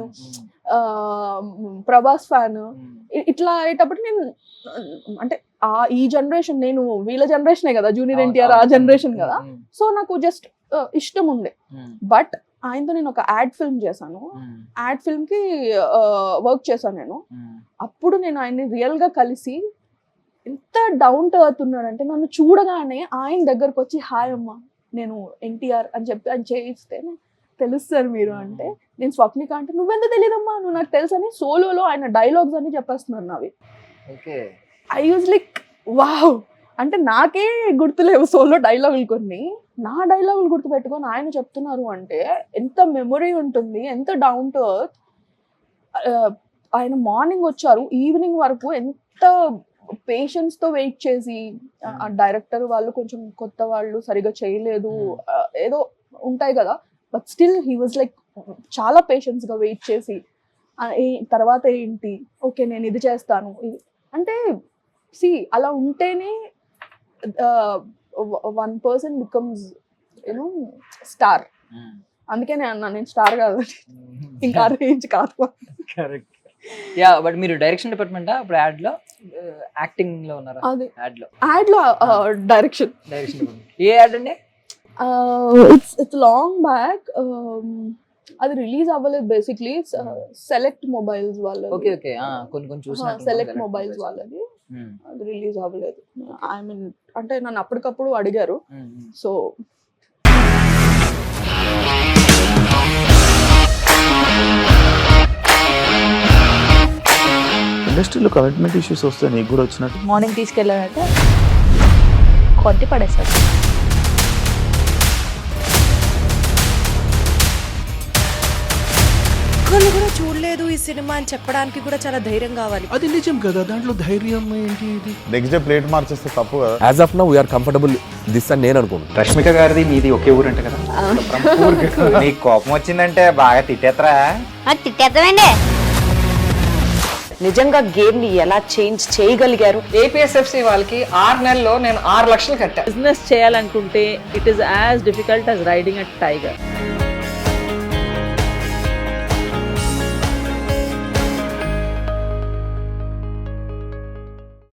ప్రభాస్ ఫ్యాన్. ఇట్లా అయ్యేటప్పుడు నేను అంటే ఈ జనరేషన్, నేను వీళ్ళ జనరేషనే కదా, జూనియర్ ఎన్టీఆర్ ఆ జనరేషన్ కదా. సో నాకు జస్ట్ ఇష్టం ఉండే. బట్ ఆయనతో నేను ఒక యాడ్ ఫిల్మ్ చేశాను, యాడ్ ఫిల్మ్ కి వర్క్ చేశాను నేను. అప్పుడు నేను ఆయన్ని రియల్ గా కలిసి ఎంత డౌన్ టు ఎర్త్ ఉన్నాడంటే, నన్ను చూడగానే ఆయన దగ్గరకు వచ్చి హాయ్ అమ్మా నేను ఎన్టీఆర్ అని చెప్పి ఆయన చేయిస్తే తెలుస్తారు మీరు అంటే, నేను స్వప్నిక అంటే నువ్వెంత తెలియదమ్మా నువ్వు నాకు తెలుసు అని సోలోలో ఆయన డైలాగ్స్ అన్ని చెప్పేస్తున్నారు నావి. ఐ యూజ్ లైక్ వావ్ అంటే నాకే గుర్తులేవు సోలో డైలాగులు కొన్ని, నా డైలాగులు గుర్తు పెట్టుకొని ఆయన చెప్తున్నారు అంటే ఎంత మెమొరీ ఉంటుంది, ఎంత డౌన్ టు ఎర్త్. ఆయన మార్నింగ్ వచ్చారు, ఈవినింగ్ వరకు ఎంత పేషెన్స్ తో వెయిట్ చేసి, ఆ డైరెక్టర్ వాళ్ళు కొంచెం కొత్త వాళ్ళు సరిగా చేయలేదు, ఏదో ఉంటాయి కదా, but still he was like చాలా పేషెన్స్ గా వెయిట్ చేసి తర్వాత ఏంటి, ఓకే నేను ఇది చేస్తాను అంటే సి అలా ఉంటేనే one person becomes you know star. అందుకే నేను అన్నా నేను స్టార్ కాదు, ఇంకా రేంజ్ కాదు. కరెక్ట్. యా, బట్ మీరు డైరెక్షన్ డిపార్ట్మెంటా ఇప్పుడు యాడ్ లో, యాక్టింగ్ లో ఉన్నారా? అది యాడ్ లో డైరెక్షన్. డైరెక్షన్ డిపార్ట్మెంట్ ఏ యాడ్ అండి? It's long back. అది రిలీజ్ అవ్వలేదు బేసిక్లీ. సెలెక్ట్ మొబైల్స్ వాళ్ళది. ఓకే ఓకే, కొన్ని చూసిన సెలెక్ట్ మొబైల్స్ వాళ్ళది, అది రిలీజ్ అవ్వలేదు. ఐ మీన్ అంటే నన్ను అప్పటికప్పుడు అడిగారు, సో ఇండస్ట్రీలో కమిట్మెంట్ ఇష్యూస్ వస్తే నీకు కూడా వచ్చినట్టు? మార్నింగ్ తీసుకెళ్ళాలంటే కొట్టి పడేస్తారు. ఒక్కళ్ళు కూడా చూడలేదు ఈ సినిమా అని చెప్పడానికి కూడా చాలా ధైర్యం కావాలి. అది నిజం కదా, దాంట్లో ధైర్యం ఏంటి? ఇది నెక్స్ట్ డే ప్లేట్ మార్చేస్తే తప్పు కదా. As of now we're comfortable this అని నేను అనుకుంటున్నాను. రష్మిక గారిది మీది ఒకే ఊరు అంట కదా? నీకు కోపం వచ్చిందంటే బాగా తిట్టేత్తరా? తిట్టేద్దామండి. నిజంగా గేమ్ ని ఎలా చేంజ్ చేయగలిగారు? ఏపీఎస్ఎఫ్సి వాళ్ళకి 6 నెలల్లో నేను 6 లక్షలు కట్టా. బిజినెస్ చేయాలనుకుంటే it is as difficult as riding a tiger.